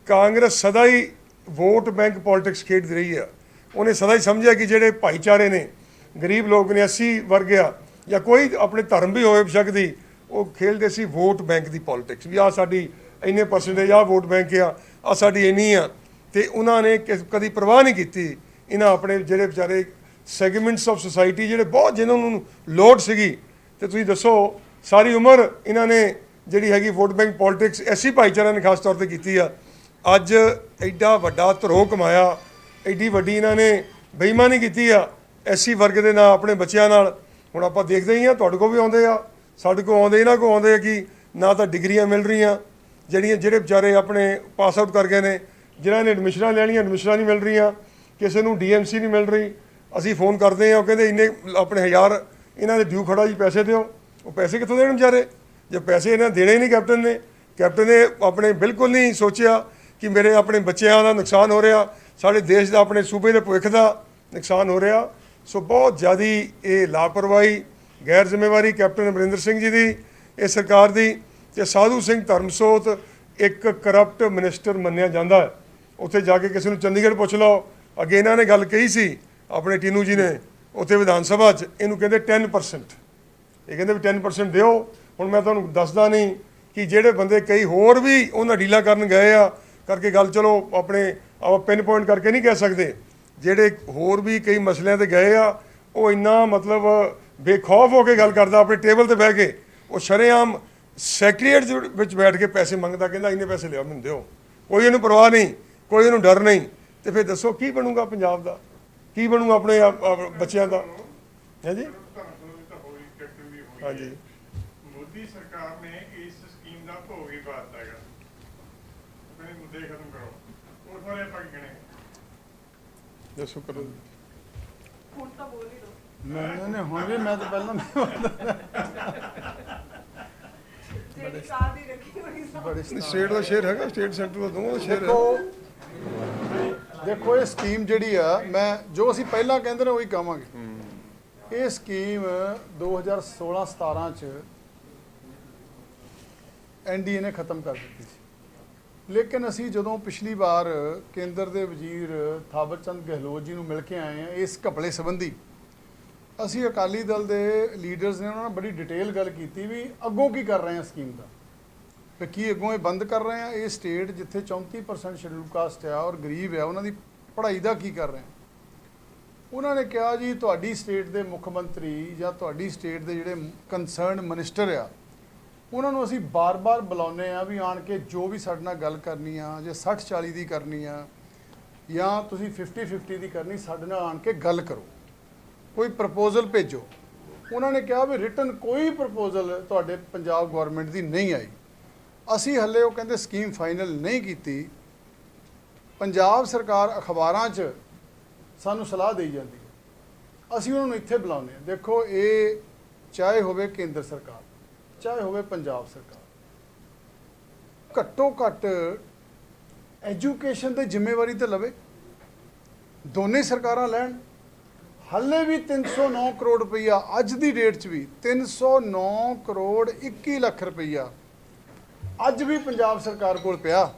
ਕਾਂਗਰਸ ਸਦਾ ਹੀ ਵੋਟ ਬੈਂਕ ਪੋਲਿਟਿਕਸ ਖੇਡਦੀ ਰਹੀ ਆ। ਉਹਨੇ ਸਦਾ ਹੀ ਸਮਝਿਆ ਕਿ ਜਿਹੜੇ ਭਾਈਚਾਰੇ ਨੇ, ਗਰੀਬ ਲੋਕ ਨੇ, 80 ਵਰਗ ਆ, ਜਾਂ ਕੋਈ ਆਪਣੇ ਧਰਮ ਵੀ ਹੋਵੇ ਬੇਸ਼ੱਕ ਦੀ, ਉਹ ਖੇਡਦੇ ਸੀ ਵੋਟ ਬੈਂਕ ਦੀ ਪੋਲਿਟਿਕਸ, ਵੀ ਆਹ ਸਾਡੀ ਇੰਨੇ ਪਰਸੈਂਟੇਜ ਆ ਵੋਟ ਬੈਂਕ ਆ, ਆਹ ਸਾਡੀ ਇੰਨੀ ਆ। ਤੇ ਉਹਨਾਂ ਨੇ ਕਦੀ ਪਰਵਾਹ ਨਹੀਂ ਕੀਤੀ ਇਹਨਾਂ ਆਪਣੇ ਜਿਹੜੇ ਵਿਚਾਰੇ ਸੈਗਮੈਂਟਸ ਆਫ ਸੁਸਾਇਟੀ, ਜਿਹੜੇ ਬਹੁਤ ਜਿਹਨਾਂ ਨੂੰ ਲੋੜ ਸੀਗੀ। ਤੇ ਤੁਸੀਂ ਦੱਸੋ ਸਾਰੀ ਉਮਰ ਇਹਨਾਂ ਨੇ ਜਿਹੜੀ ਹੈਗੀ ਵੋਟ ਬੈਂਕ ਪੋਲਿਟਿਕਸ ਐਸੀ ਭਾਈਚਾਰਿਆਂ ਨੇ ਖਾਸ ਤੌਰ ਤੇ ਕੀਤੀ ਆ। ਅੱਜ ਐਡਾ ਵੱਡਾ ਧਰੋਹ ਕਮਾਇਆ, ਐਡੀ ਵੱਡੀ ਇਹਨਾਂ ਨੇ ਬੇਈਮਾਨੀ ਕੀਤੀ ਆ ਐਸੀ ਵਰਗ ਦੇ ਨਾਲ, ਆਪਣੇ ਬੱਚਿਆਂ ਨਾਲ। ਹੁਣ ਆਪਾਂ ਦੇਖਦੇ ਹੀ ਆ, ਤੁਹਾਡੇ ਕੋਲ ਵੀ ਆਉਂਦੇ ਆ, ਸਾਡੇ ਕੋਲ ਆਉਂਦੇ, ਇਹਨਾਂ ਕੋਲ ਆਉਂਦੇ ਆ ਕਿ ਨਾ ਤਾਂ ਡਿਗਰੀਆਂ ਮਿਲ ਰਹੀਆਂ, ਜਿਹੜੇ ਵਿਚਾਰੇ ਆਪਣੇ ਪਾਸ ਆਊਟ ਕਰ ਗਏ ਨੇ, ਜਿਨ੍ਹਾਂ ਨੇ ਐਡਮਿਸ਼ਨਾਂ ਲੈਣੀਆਂ ਐਡਮਿਸ਼ਨਾਂ ਨਹੀਂ ਮਿਲ ਰਹੀਆਂ, ਕਿਸੇ ਨੂੰ ਡੀਐਮਸੀ ਨਹੀਂ ਮਿਲ ਰਹੀ। ਅਸੀਂ ਫੋਨ ਕਰਦੇ ਆ, ਉਹ ਕਹਿੰਦੇ ਇੰਨੇ ਆਪਣੇ 1000 ਇਹਨਾਂ ਦੇ ਡਿਊ ਖੜਾ ਜੀ, ਪੈਸੇ ਦਿਓ। ਉਹ ਪੈਸੇ ਕਿੱਥੋਂ ਦੇਣ ਵਿਚਾਰੇ, ਜੇ ਪੈਸੇ ਇਹਨਾਂ ਦੇਣੇ ਹੀ ਨਹੀਂ ਕੈਪਟਨ ਨੇ ਆਪਣੇ ਬਿਲਕੁਲ ਨਹੀਂ ਸੋਚਿਆ ਕਿ ਮੇਰੇ ਆਪਣੇ ਬੱਚਿਆਂ ਦਾ ਨੁਕਸਾਨ ਹੋ ਰਿਹਾ, ਸਾਡੇ ਦੇਸ਼ ਦਾ, ਆਪਣੇ ਸੂਬੇ ਦੇ ਭਵਿੱਖ ਦਾ ਨੁਕਸਾਨ ਹੋ ਰਿਹਾ। ਸੋ ਬਹੁਤ ਜ਼ਿਆਦਾ ਇਹ ਲਾਪਰਵਾਹੀ, ਗੈਰ ਜ਼ਿੰਮੇਵਾਰੀ ਕੈਪਟਨ ਅਮਰਿੰਦਰ ਸਿੰਘ ਜੀ ਦੀ, ਇਹ ਸਰਕਾਰ ਦੀ। ਤੇ ਸਾਧੂ ਸਿੰਘ ਧਰਮਸੋਤ ਇੱਕ ਕਰਪਟ ਮਿਨਿਸਟਰ ਮੰਨਿਆ ਜਾਂਦਾ ਹੈ। ਉੱਥੇ ਜਾ ਕੇ ਕਿਸੇ ਨੂੰ ਚੰਡੀਗੜ੍ਹ ਪੁੱਛ ਲਓ। ਅੱਗੇ ਇਹਨਾਂ ਨੇ ਗੱਲ ਕਹੀ ਸੀ ਆਪਣੇ ਟੀਨੂ ਜੀ ਨੇ ਉੱਥੇ ਵਿਧਾਨ ਸਭਾ 'ਚ, ਇਹਨੂੰ ਕਹਿੰਦੇ 10%। ਇਹ ਕਹਿੰਦੇ ਵੀ 10% ਦਿਓ। ਹੁਣ ਮੈਂ ਤੁਹਾਨੂੰ ਦੱਸਦਾ ਨਹੀਂ ਕਿ ਜਿਹੜੇ ਬੰਦੇ ਕਈ ਹੋਰ ਵੀ ਉਹਨਾਂ ਡੀਲਾਂ ਕਰਨ ਗਏ ਆ ਕਰਕੇ ਗੱਲ, ਚਲੋ ਆਪਣੇ ਆਪਾਂ ਪਿੰਨ ਪੁਆਇੰਟ ਕਰਕੇ ਨਹੀਂ ਕਹਿ ਸਕਦੇ, ਜਿਹੜੇ ਹੋਰ ਵੀ ਕਈ ਮਸਲਿਆਂ ਤੇ ਗਏ ਆ, ਉਹ ਇੰਨਾ ਮਤਲਬ ਬੇਖੌਫ ਹੋ ਕੇ ਗੱਲ ਕਰਦਾ ਆਪਣੇ ਟੇਬਲ ਤੇ ਬਹਿ ਕੇ। ਉਹ ਸ਼ਰੇਆਮ ਸੈਕਟਰੀਏਟ ਵਿੱਚ ਬੈਠ ਕੇ ਪੈਸੇ ਮੰਗਦਾ, ਕਹਿੰਦਾ ਇੰਨੇ ਪੈਸੇ ਲਿਆਓ ਮੈਨੂੰ ਦਿਓ। ਕੋਈ ਇਹਨੂੰ ਪਰਵਾਹ ਨਹੀਂ, ਕੋਈ ਇਹਨੂੰ ਡਰ ਨਹੀਂ। ਤੇ ਫਿਰ ਦੱਸੋ ਕੀ ਬਣੂਗਾ ਪੰਜਾਬ ਦਾ, ਕੀ ਬਣੂਗਾ ਆਪਣੇ ਬੱਚਿਆਂ ਦਾ? ਹੈ ਜੀ, ਹਾਂਜੀ। ਮੋਦੀ ਸਰਕਾਰ ਨੇ ਇਸ ਸਕੀਮ ਦਾ ਭੋਗ ਹੀ ਪਾਤਾ ਹੈਗਾ। ਆਪਣੇ ਮੁੱਦੇ ਖਤਮ ਕਰੋ, ਉਸ ਬਾਰੇ ਆਪਾਂ ਕੀ ਕਹਿਣਾ? ਦੱਸੋ ਕਰੋ। ਹੁਣ ਤਾਂ ਬੋਲ ਹੀ ਦੋ। ਨਹੀਂ ਹੁਣ ਵੀ ਮੈਂ ਤਾਂ ਪਹਿਲਾਂ ਜਿਹੜੀ ਸਾਹ ਦੀ ਰੱਖੀ ਹੋਈ ਸਾਹ। ਬੜੀ ਸਟੇਟ ਦਾ ਸ਼ੇਅਰ ਹੈਗਾ, ਸਟੇਟ ਸੈਂਟਰ ਦਾ ਦੋਵਾਂ ਦਾ ਸ਼ੇਅਰ ਹੈ। ਦੇਖੋ ਇਹ ਸਕੀਮ ਜਿਹੜੀ ਆ, ਮੈਂ ਜੋ ਅਸੀਂ ਪਹਿਲਾਂ ਕਹਿੰਦੇ ਨੇ ਉਹੀ ਕਹਾਂਗੇ। ਇਹ ਸਕੀਮ 2016-17 ਚ ਐਨਡੀਏ ਨੇ ਖਤਮ ਕਰ ਦਿੱਤੀ ਸੀ, ਲੇਕਿਨ ਅਸੀਂ ਜਦੋਂ ਪਿਛਲੀ ਵਾਰ ਕੇਂਦਰ ਦੇ ਵਜ਼ੀਰ ਥਾਵਰ ਚੰਦ ਗਹਿਲੋਤ ਜੀ ਨੂੰ ਮਿਲ ਕੇ ਆਏ ਆ ਇਸ ਘਪਲੇ ਸੰਬੰਧੀ, ਅਸੀਂ ਅਕਾਲੀ ਦਲ ਦੇ ਲੀਡਰਸ ਨੇ ਉਹਨਾਂ ਨਾਲ ਬੜੀ ਡਿਟੇਲ ਗੱਲ ਕੀਤੀ ਵੀ ਅੱਗੋਂ ਕੀ ਕਰ ਰਹੇ ਆ ਸਕੀਮ ਦਾ, ਵੀ ਕੀ ਅੱਗੋਂ ਇਹ ਬੰਦ ਕਰ ਰਹੇ ਆ, ਇਹ ਸਟੇਟ ਜਿੱਥੇ 34% ਸ਼ਡਿਊਲ ਕਾਸਟ ਆ ਔਰ ਗਰੀਬ ਆ ਉਹਨਾਂ ਦੀ ਪੜ੍ਹਾਈ ਦਾ ਕੀ ਕਰ ਰਹੇ ਆ। ਉਹਨਾਂ ਨੇ ਕਿਹਾ ਜੀ ਤੁਹਾਡੀ ਸਟੇਟ ਦੇ ਮੁੱਖ ਮੰਤਰੀ ਜਾਂ ਤੁਹਾਡੀ ਸਟੇਟ ਦੇ ਜਿਹੜੇ ਕੰਸਰਨਡ ਮਿਨਿਸਟਰ ਆ ਉਹਨਾਂ ਨੂੰ ਅਸੀਂ ਬਾਰ-ਬਾਰ ਬੁਲਾਉਂਦੇ ਆ ਵੀ ਆਣ ਕੇ ਜੋ ਵੀ ਸਾਡੇ ਨਾਲ ਗੱਲ ਕਰਨੀ ਆ, ਜੇ 60-40 ਦੀ ਕਰਨੀ ਆ ਜਾਂ ਤੁਸੀਂ 50-50 ਦੀ ਕਰਨੀ, ਸਾਡੇ ਨਾਲ ਆਣ ਕੇ ਗੱਲ ਕਰੋ, ਕੋਈ ਪ੍ਰਪੋਜ਼ਲ ਭੇਜੋ। ਉਹਨਾਂ ਨੇ ਕਿਹਾ ਵੀ ਰਿਟਨ ਕੋਈ ਪ੍ਰਪੋਜ਼ਲ ਤੁਹਾਡੇ ਪੰਜਾਬ ਗਵਰਨਮੈਂਟ ਦੀ ਨਹੀਂ ਆਈ। ਅਸੀਂ ਹੱਲੇ ਉਹ ਕਹਿੰਦੇ ਸਕੀਮ ਫਾਈਨਲ ਨਹੀਂ ਕੀਤੀ। ਪੰਜਾਬ ਸਰਕਾਰ ਅਖਬਾਰਾਂ 'ਚ ਸਾਨੂੰ ਸਲਾਹ ਦੇਈ ਜਾਂਦੀ ਹੈ, ਅਸੀਂ ਉਹਨਾਂ ਨੂੰ ਇੱਥੇ ਬੁਲਾਉਂਦੇ ਹਾਂ। ਦੇਖੋ ਇਹ ਚਾਹੇ ਹੋਵੇ ਕੇਂਦਰ ਸਰਕਾਰ ਚਾਹੇ ਹੋਵੇ ਪੰਜਾਬ ਸਰਕਾਰ, ਘੱਟੋ ਘੱਟ ਐਜੂਕੇਸ਼ਨ ਤੇ ਜ਼ਿੰਮੇਵਾਰੀ ਤੇ ਲਵੇ, ਦੋਨੇ ਸਰਕਾਰਾਂ ਲੈਣ। ਹਾਲੇ ਵੀ 309 ਕਰੋੜ ਰੁਪਈਆ ਅੱਜ ਦੀ ਡੇਟ 'ਚ ਵੀ 309 ਕਰੋੜ 21 ਲੱਖ ਰੁਪਈਆ ਅੱਜ ਵੀ ਪੰਜਾਬ ਸਰਕਾਰ ਕੋਲ ਪਿਆ,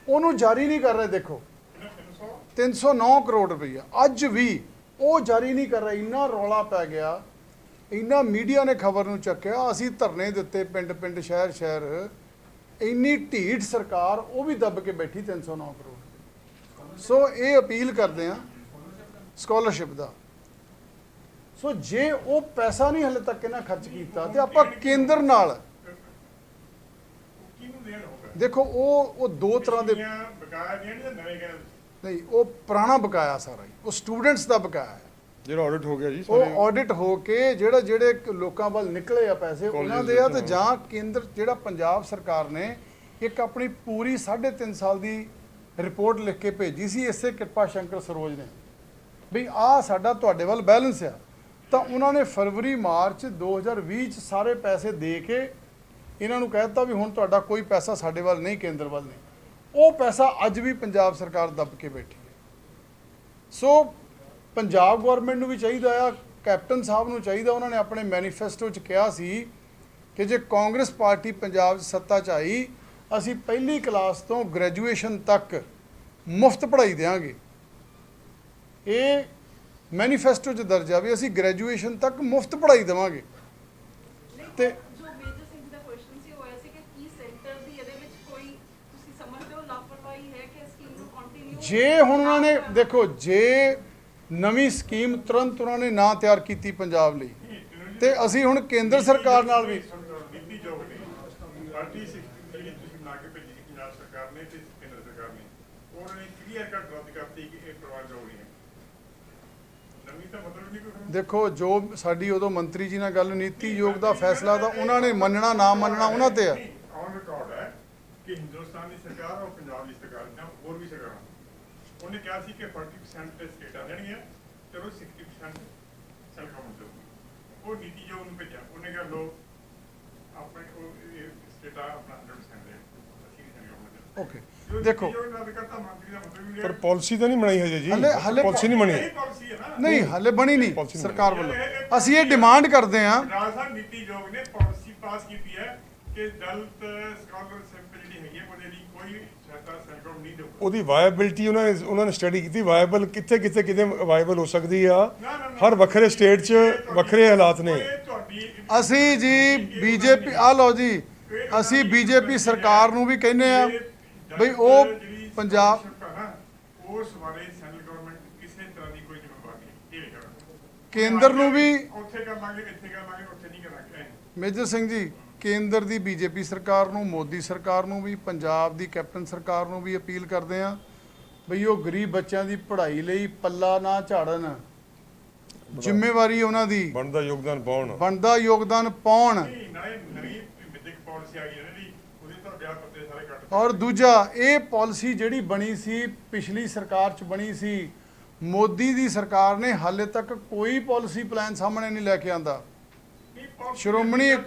ਉਹਨੂੰ ਜਾਰੀ ਨਹੀਂ ਕਰ ਰਹੇ। ਦੇਖੋ 309 ਕਰੋੜ ਰੁਪਈਆ ਅੱਜ ਵੀ ਉਹ ਜਾਰੀ ਨਹੀਂ ਕਰ ਰਹੇ। ਇੰਨਾ ਰੌਲਾ ਪੈ ਗਿਆ, ਇੰਨਾ ਮੀਡੀਆ ਨੇ ਖਬਰ ਨੂੰ ਚੱਕਿਆ, ਅਸੀਂ ਧਰਨੇ ਦਿੱਤੇ ਪਿੰਡ ਪਿੰਡ ਸ਼ਹਿਰ ਸ਼ਹਿਰ, ਇੰਨੀ ਢੀਠ ਸਰਕਾਰ ਉਹ ਵੀ ਦੱਬ ਕੇ ਬੈਠੀ 309 ਕਰੋੜ। ਸੋ ਇਹ ਅਪੀਲ ਕਰਦੇ ਆ ਸਕਾਲਰਸ਼ਿਪ ਦਾ। ਸੋ ਜੇ ਉਹ ਪੈਸਾ ਨਹੀਂ ਹਲੇ ਤੱਕ ਇਹਨਾਂ ਖਰਚ ਕੀਤਾ ਤੇ ਆਪਾਂ ਕੇਂਦਰ ਨਾਲ ਕਿਹਨੂੰ ਦੇਣ ਹੋਗਾ? ਦੇਖੋ ਉਹ ਦੋ ਤਰ੍ਹਾਂ ਦੇ ਬਕਾਇਆ ਦੇਣ ਜਾਂ ਨਵੇਂ ਕਹਿਣ? ਨਹੀਂ, ਉਹ ਪੁਰਾਣਾ ਬਕਾਇਆ ਸਾਰਾ ਹੀ, ਉਹ ਸਟੂਡੈਂਟਸ ਦਾ ਬਕਾਇਆ ਹੈ। ਜਿਹੜਾ ਆਡਿਟ ਹੋ ਗਿਆ ਜੀ, ਉਹ ਆਡਿਟ ਹੋ ਕੇ ਜਿਹੜੇ ਲੋਕਾਂ ਵੱਲ ਨਿਕਲੇ ਆ ਪੈਸੇ ਉਹਨਾਂ ਦੇ ਆ, ਤੇ ਜਾਂ ਕੇਂਦਰ ਜਿਹੜਾ ਪੰਜਾਬ ਸਰਕਾਰ ਨੇ ਇੱਕ ਆਪਣੀ ਪੂਰੀ 3.5 ਸਾਲ ਦੀ ਰਿਪੋਰਟ ਲਿਖ ਕੇ ਭੇਜੀ ਸੀ ਇਸੇ ਕਿਰਪਾ ਸ਼ੰਕਰ ਸਰੋਜ ਨੇ ਵੀ ਆਹ ਸਾਡਾ ਤੁਹਾਡੇ ਵੱਲ ਬੈਲੈਂਸ ਆ, ਤਾਂ ਉਹਨਾਂ ਨੇ ਫਰਵਰੀ ਮਾਰਚ 2020 ਚ ਸਾਰੇ ਪੈਸੇ ਦੇ ਕੇ ਇਹਨਾਂ ਨੂੰ ਕਹਿ ਦਿੱਤਾ ਵੀ ਹੁਣ ਤੁਹਾਡਾ ਕੋਈ ਪੈਸਾ ਸਾਡੇ ਵੱਲ ਨਹੀਂ, ਕੇਂਦਰ ਵੱਲ ਨਹੀਂ। ਉਹ ਪੈਸਾ ਅੱਜ ਵੀ ਪੰਜਾਬ ਸਰਕਾਰ ਦੱਬ ਕੇ ਬੈਠੀ ਹੈ। ਸੋ ਪੰਜਾਬ ਗਵਰਨਮੈਂਟ ਨੂੰ ਵੀ ਚਾਹੀਦਾ ਆ, ਕੈਪਟਨ ਸਾਹਿਬ ਨੂੰ ਚਾਹੀਦਾ, ਉਹਨਾਂ ਨੇ ਆਪਣੇ ਮੈਨੀਫੈਸਟੋ 'ਚ ਕਿਹਾ ਸੀ ਕਿ ਜੇ ਕਾਂਗਰਸ ਪਾਰਟੀ ਪੰਜਾਬ 'ਚ ਸੱਤਾ 'ਚ ਆਈ, ਅਸੀਂ ਪਹਿਲੀ ਕਲਾਸ ਤੋਂ ਗ੍ਰੈਜੂਏਸ਼ਨ ਤੱਕ ਮੁਫਤ ਪੜ੍ਹਾਈ ਦੇਵਾਂਗੇ। ਇਹ ਮੈਨੀਫੈਸਟੋ 'ਚ ਦਰਜ ਆ ਵੀ ਅਸੀਂ ਗ੍ਰੈਜੂਏਸ਼ਨ ਤੱਕ ਮੁਫਤ ਪੜ੍ਹਾਈ ਦੇਵਾਂਗੇ। ਤੇ ਜੋ ਮੇਜਰ ਸਿੰਘ ਦਾ ਕੁਐਸਚਨ ਸੀ ਉਹ ਐ ਸੀ ਕਿ ਕੀ ਸੈਂਟਰ ਦੀ ਇਹਦੇ ਵਿੱਚ ਕੋਈ ਤੁਸੀਂ ਸਮਝਦੇ ਹੋ ਲਾਪਰਵਾਹੀ ਹੈ ਕਿ ਸਕੀਮ ਨੂੰ ਕੰਟੀਨਿਊ? ਜੇ ਹੁਣ ਉਹਨਾਂ ਨੇ ਦੇਖੋ, ਜੇ ਨਵੀਂ ਸਕੀਮ ਤੁਰੰਤ ਉਹਨਾਂ ਨੇ ਨਾ ਤਿਆਰ ਕੀਤੀ ਪੰਜਾਬ ਲਈ, ਤੇ ਅਸੀਂ ਹੁਣ ਕੇਂਦਰ ਸਰਕਾਰ ਨਾਲ ਵੀ ਨੀਤੀ ਜੋਗ ਨੇ ਪਾਰਟੀ ਜਿਹੜੀ ਤੁਸੀਂ ਬਣਾ ਕੇ ਭੇਜੀ ਸੀ ਪੰਜਾਬ ਸਰਕਾਰ ਨੇ ਤੇ ਕੇਂਦਰ ਸਰਕਾਰ ਨੇ, ਉਹਨਾਂ ਨੇ ਕਲੀਅਰ ਕੱਟ ਰੱਦ ਕਰਤੀ ਕਿ ਇਹ ਪਰਵਾਹ ਜੋਗ ਨਹੀਂ ਹੈ। ਨਵੀਂ ਤਾਂ ਮਤਲਬ ਨਹੀਂ ਕੋਈ। ਦੇਖੋ ਜੋ ਸਾਡੀ ਉਦੋਂ ਮੰਤਰੀ ਜੀ ਨਾਲ ਗੱਲ, ਨੀਤੀ ਯੋਗ ਦਾ ਫੈਸਲਾ ਤਾਂ ਉਹਨਾਂ ਨੇ ਮੰਨਣਾ ਨਾ ਮੰਨਣਾ ਉਹਨਾਂ ਤੇ ਆ। ਔਨ ਰਿਕਾਰਡ ਹੈ ਕਿ ਹਿੰਦੁਸਤਾਨ ਦੀ ਸਰਕਾਰ ਔਰ ਪੰਜਾਬ ਦੀ ਸਰਕਾਰ ਜਾਂ ਹੋਰ ਵੀ ਸਰਕਾਰਾਂ, ਉਹਨੇ ਕਿਹਾ ਸੀ ਕਿ 40% ਤੇ ਸਟੇਟਾਂ ਦੇਣਗੀਆਂ, ਚਲੋ 60% ਸੈਂਟਰ ਗਵਰਨਮੈਂਟ ਦੇਊਗੀ। ਉਹ ਨੀਤੀ ਜੋ ਉਹਨੂੰ ਭੇਜਿਆ, ਉਹਨੇ ਕਿਹਾ ਲੋ ਆਪਣੇ ਉਹ ਸਟੇਟਾਂ ਆਪਣਾ 100% ਦੇਣ, ਅਸੀਂ ਨਹੀਂ ਸੈਂਟਰ ਗਵਰਨਮੈਂਟ ਦੇਣ। ਓਕੇ ਦੇਖੋ, ਪਰ ਪਾਲਿਸੀ ਤਾਂ ਨਹੀਂ ਬਣਾਈ ਹਜੇ ਜੀ, ਹਲੇ ਪਾਲਿਸੀ ਨਹੀਂ ਬਣੀ। ਨਹੀਂ ਹਲੇ ਬਣੀ ਨਹੀਂ Policy ਸਰਕਾਰ ਵੱਲੋਂ। ਅਸੀਂ ਇਹ ਡਿਮਾਂਡ ਕਰਦੇ ਹਾਂ। ਨਾਲ ਸਾਹਿਬ ਨੀਤੀ ਯੋਗ ਨੇ ਪਾਲਿਸੀ ਪਾਸ ਕੀਤੀ ਹੈ ਕਿ ਦਲਿਤ ਸਕਾਲਰਸ਼ਿਪ ਜਿਹੜੀ ਹੈਗੀ ਹੈ ਉਹਦੇ ਲਈ ਕੋਈ ਸਹਾਇਤਾ ਸੈਂਟਰ ਨਹੀਂ ਦੇਊਗਾ। ਉਹਦੀ ਵਾਇਬਿਲਿਟੀ ਉਹਨਾਂ ਨੇ ਸਟੱਡੀ ਕੀਤੀ, ਵਾਇਬਲ ਕਿਤੇ ਵਾਇਬਲ ਹੋ ਸਕਦੀ ਆ। ਹਰ ਵੱਖਰੇ ਸਟੇਟ 'ਚ ਵੱਖਰੇ ਹਾਲਾਤ ਨੇ। ਇਹ ਤੁਹਾਡੀ ਅਸੀਂ ਜੀ ਬੀਜੇਪੀ ਆ ਲਓ ਜੀ, ਅਸੀਂ ਬੀਜੇਪੀ ਸਰਕਾਰ ਨੂੰ ਵੀ ਕਹਿੰਦੇ ਆ ਬਈ ਉਹ ਪੰਜਾਬ ਉਸ ਬਾਰੇ ਸੈਂਟਰਲ ਗਵਰਨਮੈਂਟ ਕਿਸੇ ਤਰ੍ਹਾਂ ਦੀ ਕੋਈ ਜ਼ਿੰਮੇਵਾਰੀ ਨਹੀਂ। ਇਹ ਕਰਨਾ ਕੇਂਦਰ ਨੂੰ ਵੀ ਉੱਥੇ ਕਰ ਲਾਂਗੇ, ਇੱਥੇ ਕਰ ਲਾਂਗੇ, ਉੱਥੇ ਨਹੀਂ ਕਰਾਂਗੇ। ਮੇਜਰ ਸਿੰਘ ਜੀ, ਕੇਂਦਰ ਦੀ ਬੀਜੇਪੀ ਸਰਕਾਰ ਨੂੰ, ਮੋਦੀ ਸਰਕਾਰ ਨੂੰ ਵੀ, ਪੰਜਾਬ ਦੀ ਕੈਪਟਨ ਸਰਕਾਰ ਨੂੰ ਵੀ ਅਪੀਲ ਕਰਦੇ ਆ ਬਈ ਉਹ ਗਰੀਬ ਬੱਚਿਆਂ ਦੀ ਪੜ੍ਹਾਈ ਲਈ ਪੱਲਾ ਨਾ ਝਾੜਨ, ਜ਼ਿੰਮੇਵਾਰੀ ਉਹਨਾਂ ਦੀ ਬਣਦਾ ਯੋਗਦਾਨ ਪਾਉਣ। ਨਹੀਂ ਨਵੀਂ ਵਿਦਿਅਕ ਪਾਲਿਸੀ ਆ ਗਈ ਹੈ ਜਿਹੜੀ ਉਹਦੇ ਤਾਂ ਵਿਆਹ ਪੱਤੇ ਸਾਰੇ ਕੱਟ ਔਰ ਦੂਜਾ ਇਹ ਪਾਲਿਸੀ ਜਿਹੜੀ ਬਣੀ ਸੀ ਪਿਛਲੀ ਸਰਕਾਰ 'ਚ ਬਣੀ ਸੀ, ਮੋਦੀ ਦੀ ਸਰਕਾਰ ਨੇ ਹਾਲੇ ਤੱਕ ਕੋਈ ਪਾਲਿਸੀ ਪਲਾਨ ਸਾਹਮਣੇ ਨਹੀਂ ਲੈ ਕੇ ਆਂਦਾ। ਸ਼੍ਰੋਮਣੀ ਇਸ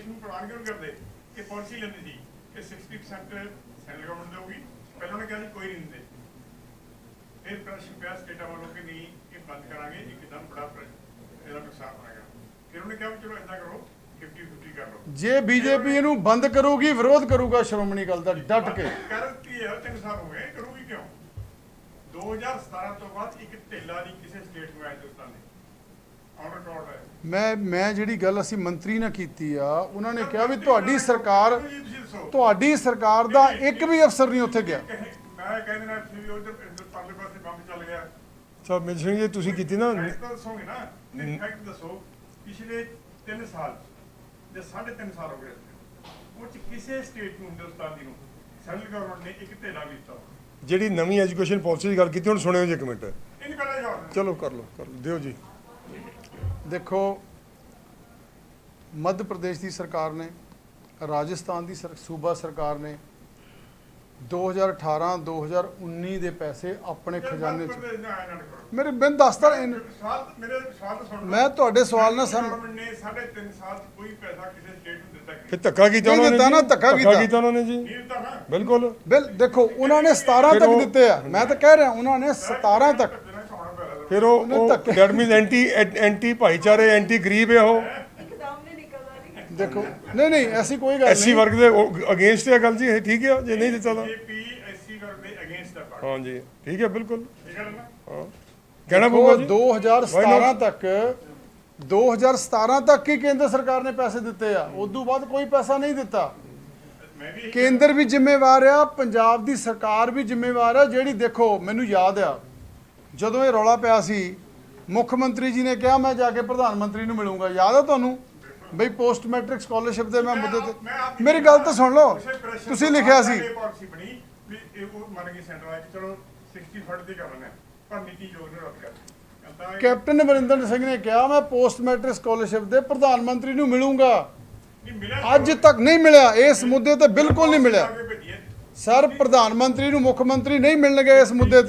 ਨੂੰ ਪ੍ਰਵਾਨ ਕਿਉਂ ਕਰਦੇ ਕਿ ਪਾਲਿਸੀ ਲੈਂਦੀ ਸੀ ਕਿ 60% ਸੈਂਟਰਲ ਗਵਰਨਮੈਂਟ ਦੇਊਗੀ। ਪਹਿਲਾਂ ਉਹਨੇ ਕਿਹਾ ਸੀ ਕੋਈ ਨਹੀਂ ਦਿੰਦੇ, ਫਿਰ ਪ੍ਰੈਸ਼ਰ ਪਿਆ ਸਟੇਟਾਂ ਵੱਲੋਂ ਕਿ ਨਹੀਂ ਇਹ ਬੰਦ ਕਰਾਂਗੇ, ਇੱਕਦਮ ਬੜਾ ਇਹਦਾ ਨੁਕਸਾਨ ਹੋਏਗਾ। ਫਿਰ ਉਹਨੇ ਕਿਹਾ ਵੀ ਚਲੋ ਏਦਾਂ ਕਰੋ 50-50 ਕਰ ਲਓ। ਜੇ ਬੀਜੇਪੀ ਇਹਨੂੰ ਬੰਦ ਕਰੂਗੀ ਵਿਰੋਧ ਕਰੂਗਾ ਸ਼੍ਰੋਮਣੀ ਅਕਾਲੀ ਦਲ ਡਟ ਕੇ। ਕਰਤੀ ਹੈ 3 ਸਾਲ ਹੋ ਗਏ, ਕਰੂਗੀ ਕਿਉਂ? 2017 ਤੋਂ ਬਾਅਦ ਇੱਕ ਢਿੱਲਾ ਨਹੀਂ ਕਿਸੇ ਸਟੇਟ ਨੂੰ ਆਇਆ ਹਿੰਦੁਸਤਾਨ ਨੇ, ਔਨ ਰਿਕਾਰਡ ਹੈ। ਮੈਂ ਜਿਹੜੀ ਗੱਲ ਅਸੀਂ ਮੰਤਰੀ ਨਾਲ ਕੀਤੀ ਆ, ਉਹਨਾਂ ਨੇ ਕਿਹਾ ਵੀ ਤੁਹਾਡੀ ਸਰਕਾਰ ਦਾ ਇੱਕ ਵੀ ਅਫਸਰ ਨਹੀਂ ਉੱਥੇ ਗਿਆ। ਮੈਂ ਕਹਿੰਦੇ ਨਾ ਤੁਸੀਂ ਉਧਰ ਪਰਲੇ ਪਾਸੇ ਬੰਬ ਚੱਲ ਗਿਆ। ਸਾਹਿਬ ਮੇਜਰ ਸਿੰਘ ਜੀ ਤੁਸੀਂ ਕੀਤੀ ਨਾ ਫੈਕਟ ਦੱਸੋਗੇ ਨਾ, ਫੈਕਟ ਦੱਸੋ ਪਿਛਲੇ 3 ਸਾਲ ਜਾਂ 3.5 ਸਾਲ ਹੋ ਗਏ ਉਹ ਚ ਕਿਸੇ ਸਟੇਟ ਨੂੰ ਹਿੰਦੁਸਤਾਨ ਦੀ ਨੂੰ ਸੈਂਟਰਲ ਗਵਰਨਮੈਂਟ ਨੇ ਇੱਕ ਢੇਲਾ ਵੀ ਦਿੱਤਾ। ਜਿਹੜੀ ਨਵੀਂ ਐਜੂਕੇਸ਼ਨ ਪਾਲਿਸੀ ਦੀ ਗੱਲ ਕੀਤੀ ਹੁਣ ਸੁਣਿਓ ਜੀ ਇੱਕ ਮਿੰਟ। ਇਹ ਨਹੀਂ ਕਰਦਾ ਜਵਾਬ। ਚਲੋ ਕਰ ਲਓ ਦਿਓ ਜੀ। ਦੇਖੋ ਮੱਧ ਪ੍ਰਦੇਸ਼ ਦੀ ਸਰਕਾਰ ਨੇ, ਰਾਜਸਥਾਨ ਦੀ ਸੂਬਾ ਸਰਕਾਰ ਨੇ 2018-2019 ਦੇ ਪੈਸੇ ਆਪਣੇ ਖਜ਼ਾਨੇ 'ਚ ਮੇਰੇ ਬਿਨ ਦੱਸਦਾ ਮੇਰੇ ਸਵਾਲ ਤਾਂ ਸੁਣ ਮੈਂ ਤੁਹਾਡੇ ਸਵਾਲ ਨਾਲ ਗਵਰਨਮੈਂਟ ਨੇ 3.5 ਸਾਲ ਚ ਕੋਈ ਪੈਸਾ ਕਿਸੇ ਸਟੇਟ ਨੂੰ ਦਿੱਤਾ ਫਿਰ ਧੱਕਾ ਕੀਤਾ ਨਹੀਂ ਉਹਨਾਂ ਨੇ ਦਿੱਤਾ ਨਾ, ਜੀ। ਧੱਕਾ ਕੀਤਾ ਉਹਨਾਂ ਨੇ ਜੀ, ਨਹੀਂ ਦਿੱਤਾ ਨਾ। ਬਿਲਕੁਲ। ਦੇਖੋ ਉਹਨਾਂ ਨੇ 17 ਤੱਕ ਦਿੱਤੇ ਆ, ਮੈਂ ਤਾਂ ਕਹਿ ਰਿਹਾ ਉਹਨਾਂ ਨੇ 17 ਤੱਕ। ਫਿਰ ਉਹ ਦੈਟ ਮੀਨਸ ਐਂਟੀ ਭਾਈਚਾਰੇ, ਐਂਟੀ ਗਰੀਬ ਹੈ ਉਹ। ਇੱਕਦਮ ਨਹੀਂ ਨਿਕਲਦਾ ਨਹੀਂ। ਦੇਖੋ ਨਹੀਂ ਐਸੀ ਕੋਈ ਗੱਲ ਐਸਸੀ ਨਹੀਂ। ਵਰਗ ਦੇ ਅਗੇਂਸਟ ਹੈ ਗੱਲ ਜੀ, ਇਹ ਠੀਕ ਹੈ ਜੇ ਨਹੀਂ ਦਿੱਤਾ ਤਾਂ। ਬੀਜੇਪੀ ਐਸਸੀ ਵਰਗ ਦੇ ਅਗੇਂਸਟ ਹੈ ਪਾਰਟੀ। ਹਾਂ ਜੀ ਠੀਕ ਹੈ ਬਿਲਕੁਲ। ਠੀਕ ਹੈ ਨਾ? ਹਾਂ ਕਹਿਣਾ ਪਊਗਾ ਜੀ। 2017 ਤੱਕ ਹੀ ਕੇਂਦਰ ਸਰਕਾਰ ਨੇ ਪੈਸੇ ਦਿੱਤੇ ਆ, ਉਦੋਂ ਬਾਅਦ ਕੋਈ ਪੈਸਾ ਨਹੀਂ ਦਿੱਤਾ। ਮੈਂ ਵੀ ਕੇਂਦਰ ਵੀ ਜ਼ਿੰਮੇਵਾਰ ਆ, ਪੰਜਾਬ ਦੀ ਸਰਕਾਰ ਵੀ ਜ਼ਿੰਮੇਵਾਰ ਆ। ਜਿਹੜੀ ਦੇਖੋ ਮੈਨੂੰ ਯਾਦ ਆ ਜਦੋਂ ਇਹ ਰੌਲਾ ਪਿਆ ਸੀ, ਮੁੱਖ ਮੰਤਰੀ ਜੀ ਨੇ ਕਿਹਾ ਮੈਂ ਜਾ ਕੇ ਪ੍ਰਧਾਨ ਮੰਤਰੀ ਨੂੰ ਮਿਲੂੰਗਾ, ਯਾਦ ਆ ਤੁਹਾਨੂੰ ਬਈ ਪੋਸਟ ਮੈਟ੍ਰਿਕ ਸਕਾਲਰਸ਼ਿਪ ਦੇ ਮੈਂ ਮੁੱਦੇ ਤੇ। ਮੇਰੀ ਗੱਲ ਤਾਂ ਸੁਣ ਲਓ, ਤੁਸੀਂ ਲਿਖਿਆ ਸੀ ਪਾਲਿਸੀ ਬਣੀ ਵੀ ਇਹ ਉਹ ਮੰਨ ਕੇ ਸੈਂਟਰ ਆ ਕਿ ਚਲੋ 60 ਫੰਡ ਦੀ ਕਰਨਾ ਹੈ ਪਰ ਨੀਤੀ ਯੋਗ ਨੂੰ ਰੱਦ ਕਰ। ਕੈਪਟਨ ਅਮਰਿੰਦਰ ਸਿੰਘ ਨੇ ਕਿਹਾ ਮੈਂ ਪੋਸਟ ਮੈਟ੍ਰਿਕ ਸਕਾਲਰਸ਼ਿਪ ਦੇ ਪ੍ਰਧਾਨ ਮੰਤਰੀ ਨੂੰ ਮਿਲੂੰਗਾ। ਨਹੀਂ ਮਿਲਿਆ, ਅੱਜ ਤੱਕ ਨਹੀਂ ਮਿਲਿਆ, ਇਸ ਮੁੱਦੇ ਤੇ ਬਿਲਕੁਲ ਨਹੀਂ ਮਿਲਿਆ ਸਰ। ਪ੍ਰਧਾਨ ਮੰਤਰੀ ਨੂੰ ਮੁੱਖ ਮੰਤਰੀ ਨਹੀਂ ਮਿਲਣਗੇ ਇਸ ਮੁੱਦੇ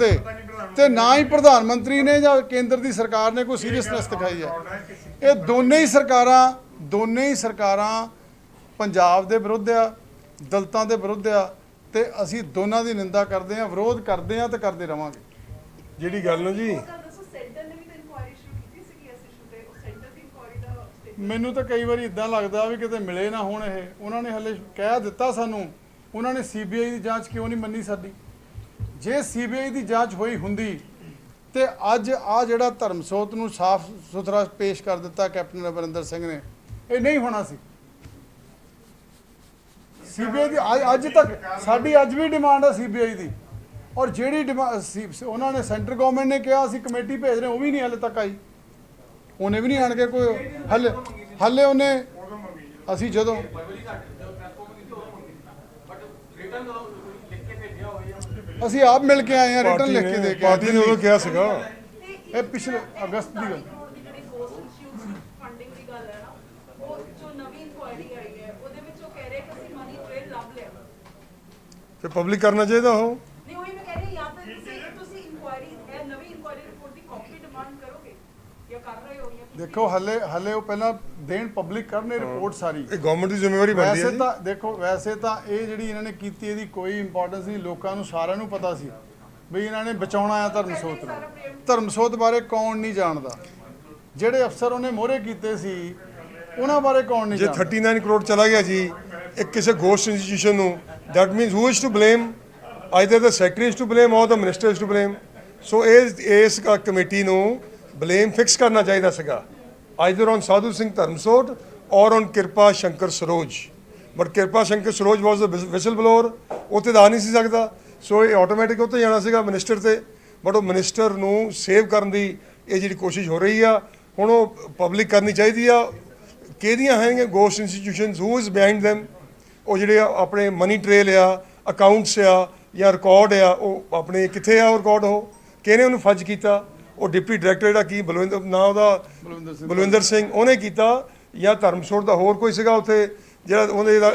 ਤੇ ਨਾ ਹੀ ਪ੍ਰਧਾਨ ਮੰਤਰੀ ਨੇ ਜਾਂ ਕੇਂਦਰ ਦੀ ਸਰਕਾਰ ਨੇ ਕੋਈ ਸੀਰੀਅਸਨੈਸ ਦਿਖਾਈ ਹੈ। ਇਹ ਦੋਨੇ ਹੀ ਸਰਕਾਰਾਂ ਪੰਜਾਬ ਦੇ ਵਿਰੁੱਧ ਆ, ਦਲਿਤਾਂ ਦੇ ਵਿਰੁੱਧ ਆ, ਤੇ ਅਸੀਂ ਦੋਨਾਂ ਦੀ ਨਿੰਦਾ ਕਰਦੇ ਆ, ਵਿਰੋਧ ਕਰਦੇ ਆ ਤੇ ਕਰਦੇ ਰਵਾਂਗੇ। ਜਿਹੜੀ ਗੱਲ ਨੂੰ ਜੀ ਉਹ ਗੱਲ ਦੱਸੋ, ਸੈਂਟਰ ਨੇ ਵੀ ਤਾਂ ਇਨਕੁਆਇਰੀ ਸ਼ੁਰੂ ਕੀਤੀ ਸੀਗੀ ਇਸ ਇਸ਼ੂ ਤੇ। ਉਹ ਸੈਂਟਰ ਦੀ ਇਨਕੁਆਇਰੀ ਦਾ statement ਮੈਨੂੰ ਤਾਂ ਕਈ ਵਾਰੀ ਇਦਾਂ ਲੱਗਦਾ ਵੀ ਕਿਤੇ ਮਿਲੇ ਨਾ ਹੋਣ ਇਹ। ਉਹਨਾਂ ਨੇ ਹਲੇ ਕਹਿ ਦਿੱਤਾ ਸਾਨੂੰ, ਉਹਨਾਂ ਨੇ ਸੀਬੀਆਈ ਦੀ ਜਾਂਚ ਕਿਉਂ ਨਹੀਂ ਮੰਨੀ ਸਾਡੀ? ਜੇ ਸੀਬੀਆਈ ਦੀ ਜਾਂਚ ਹੋਈ ਹੁੰਦੀ ਤੇ ਅੱਜ ਆ ਜਿਹੜਾ ਧਰਮਸੋਤ ਨੂੰ ਸਾਫ਼ ਸੁਥਰਾ ਪੇਸ਼ ਕਰ ਦਿੱਤਾ ਕੈਪਟਨ ਅਮਰਿੰਦਰ ਸਿੰਘ ਨੇ, ਇਹ ਨਹੀਂ ਹੋਣਾ ਸੀ। ਸੀਬੀਆਈ ਦੀ ਅੱਜ ਤੱਕ ਸਾਡੀ ਅੱਜ ਵੀ ਡਿਮਾਂਡ ਹੈ ਸੀਬੀਆਈ ਦੀ। ਔਰ ਜਿਹੜੀ ਉਹਨਾਂ ਨੇ ਸੈਂਟਰ ਗਵਰਨਮੈਂਟ ਨੇ ਕਿਹਾ ਅਸੀਂ ਕਮੇਟੀ ਭੇਜ ਰਹੇ, ਉਹ ਵੀ ਨਹੀਂ ਹਾਲੇ ਤੱਕ ਆਈ। ਉਹਨੇ ਵੀ ਨਹੀਂ ਆਣ ਕੇ ਕੋਈ ਹੱਲੇ ਉਹਨੇ ਅਸੀਂ ਜਦੋਂ ਅਸੀਂ ਆਪ ਮਿਲ ਕੇ ਆਏ ਆ, ਰਿਟਰਨ ਲਿਖ ਕੇ ਦੇ ਕੇ ਪਾਰਟੀ ਨੇ ਉਦੋਂ ਕਿਹਾ ਸੀਗਾ। ਇਹ ਪਿਛਲੇ ਅਗਸਤ ਦੀ ਗੱਲ। ਜਿਹੜੀ ਗੋਸਟ ਇਸ਼ੂਜ਼ ਫੰਡਿੰਗ ਦੀ ਗੱਲ ਹੈ ਨਾ, ਉਹ ਜੋ ਨਵੀਂ ਇਨਕੁਆਇਰੀ ਆਈ ਹੈ ਉਹਦੇ ਵਿੱਚ ਉਹ ਕਹਿ ਰਹੇ ਕਿ ਅਸੀਂ ਮਨੀ ਟ੍ਰੇਲ ਲੱਭ ਲਿਆ। ਫਿਰ ਪਬਲਿਕ ਕਰਨਾ ਚਾਹੀਦਾ ਉਹ। ਨਹੀਂ ਉਹੀ ਮੈਂ ਕਹਿ ਰਹੀ ਜਾਂ ਤਾਂ ਤੁਸੀਂ ਇਨਕੁਆਇਰੀ ਇਹ ਨਵੀਂ ਇਨਕੁਆਇਰੀ ਰਿਪੋਰਟ ਦੀ ਕਾਪੀ ਡਿਮਾਂਡ ਕਰੋਗੇ ਜਾਂ ਕਰ ਰਹੇ ਹੋ ਜਾਂ ਦੇਖੋ ਹੱਲੇ ਉਹ ਪਹਿਲਾਂ ਦੇਣ ਪਬਲਿਕ ਕਰਨੇ ਰਿਪੋਰਟ ਸਾਰੀ। ਇਹ ਗਵਰਨਮੈਂਟ ਦੀ ਜ਼ਿੰਮੇਵਾਰੀ ਬਣਦੀ ਹੈ ਵੈਸੇ ਜੀ। ਤਾਂ ਦੇਖੋ ਵੈਸੇ ਤਾਂ ਇਹ ਜਿਹੜੀ ਇਹਨਾਂ ਨੇ ਕੀਤੀ ਇਹਦੀ ਕੋਈ ਇੰਪੋਰਟੈਂਸ ਨਹੀਂ। ਲੋਕਾਂ ਨੂੰ ਸਾਰਿਆਂ ਨੂੰ ਪਤਾ ਸੀ ਵੀ ਇਹਨਾਂ ਨੇ ਬਚਾਉਣਾ ਆ ਧਰਮਸੋਤ ਨੂੰ। ਧਰਮਸੋਤ ਬਾਰੇ ਕੌਣ ਨਹੀਂ ਜਾਣਦਾ? ਜਿਹੜੇ ਅਫਸਰ ਉਹਨੇ ਮੋਹਰੇ ਕੀਤੇ ਸੀ ਉਹਨਾਂ ਬਾਰੇ ਕੌਣ ਨਹੀਂ ਜੇ ਜਾਣਦਾ? 39 ਕਰੋੜ ਚਲਾ ਗਿਆ ਜੀ ਇੱਕ ਕਿਸੇ ਗੋਸਟ ਇੰਸਟੀਟਿਊਸ਼ਨ ਨੂੰ, that means who is to blame, either the secretary is to blame or the minister is to blame. So ਇਸ ਕਮੇਟੀ ਨੂੰ ਬਲੇਮ ਫਿਕਸ ਕਰਨਾ ਚਾਹੀਦਾ ਸੀਗਾ, ਆਈਦਰ ਔਨ ਸਾਧੂ ਸਿੰਘ ਧਰਮਸੋਤ ਔਰ ਔਨ ਕਿਰਪਾ ਸ਼ੰਕਰ ਸਰੋਜ, ਬਟ ਕਿਰਪਾ ਸ਼ੰਕਰ ਸਰੋਜ ਵਾਸ ਦ ਵਿਸਲ ਬਲੋਅਰ, ਉੱਥੇ ਤਾਂ ਆ ਨਹੀਂ ਸੀ ਸਕਦਾ। ਸੋ ਇਹ ਆਟੋਮੈਟਿਕ ਉੱਤੇ ਜਾਣਾ ਸੀਗਾ ਮਿਨਿਸਟਰ ਤੇ, ਬਟ ਉਹ ਮਿਨਿਸਟਰ ਨੂੰ ਸੇਵ ਕਰਨ ਦੀ ਇਹ ਜਿਹੜੀ ਕੋਸ਼ਿਸ਼ ਹੋ ਰਹੀ ਆ, ਹੁਣ ਉਹ ਪਬਲਿਕ ਕਰਨੀ ਚਾਹੀਦੀ ਆ। ਕਿਹਦੀਆਂ ਹੈਗੀਆਂ ghost institutions, who is behind them, ਉਹ ਜਿਹੜੇ ਆਪਣੇ ਮਨੀ ਟ੍ਰੇਲ ਆ, ਅਕਾਊਂਟਸ ਆ ਜਾਂ ਰਿਕਾਰਡ ਆ, ਉਹ ਆਪਣੇ ਕਿੱਥੇ ਆ ਉਹ ਰਿਕਾਰਡ, ਉਹ ਕਿਹਨੇ ਉਹਨੂੰ ਫੱਜ ਕੀਤਾ, ਉਹ ਡਿਪਟੀ ਡਾਇਰੈਕਟਰ ਜਿਹੜਾ ਕੀ ਬਲਵਿੰਦਰ ਨਾਂ ਉਹਦਾ ਬਲਵਿੰਦਰ ਸਿੰਘ ਉਹਨੇ ਕੀਤਾ, ਜਾਂ ਧਰਮਸੋਤ ਦਾ ਹੋਰ ਕੋਈ ਸੀਗਾ ਉੱਥੇ ਜਿਹੜਾ ਉਹਦੇ ਦਾ,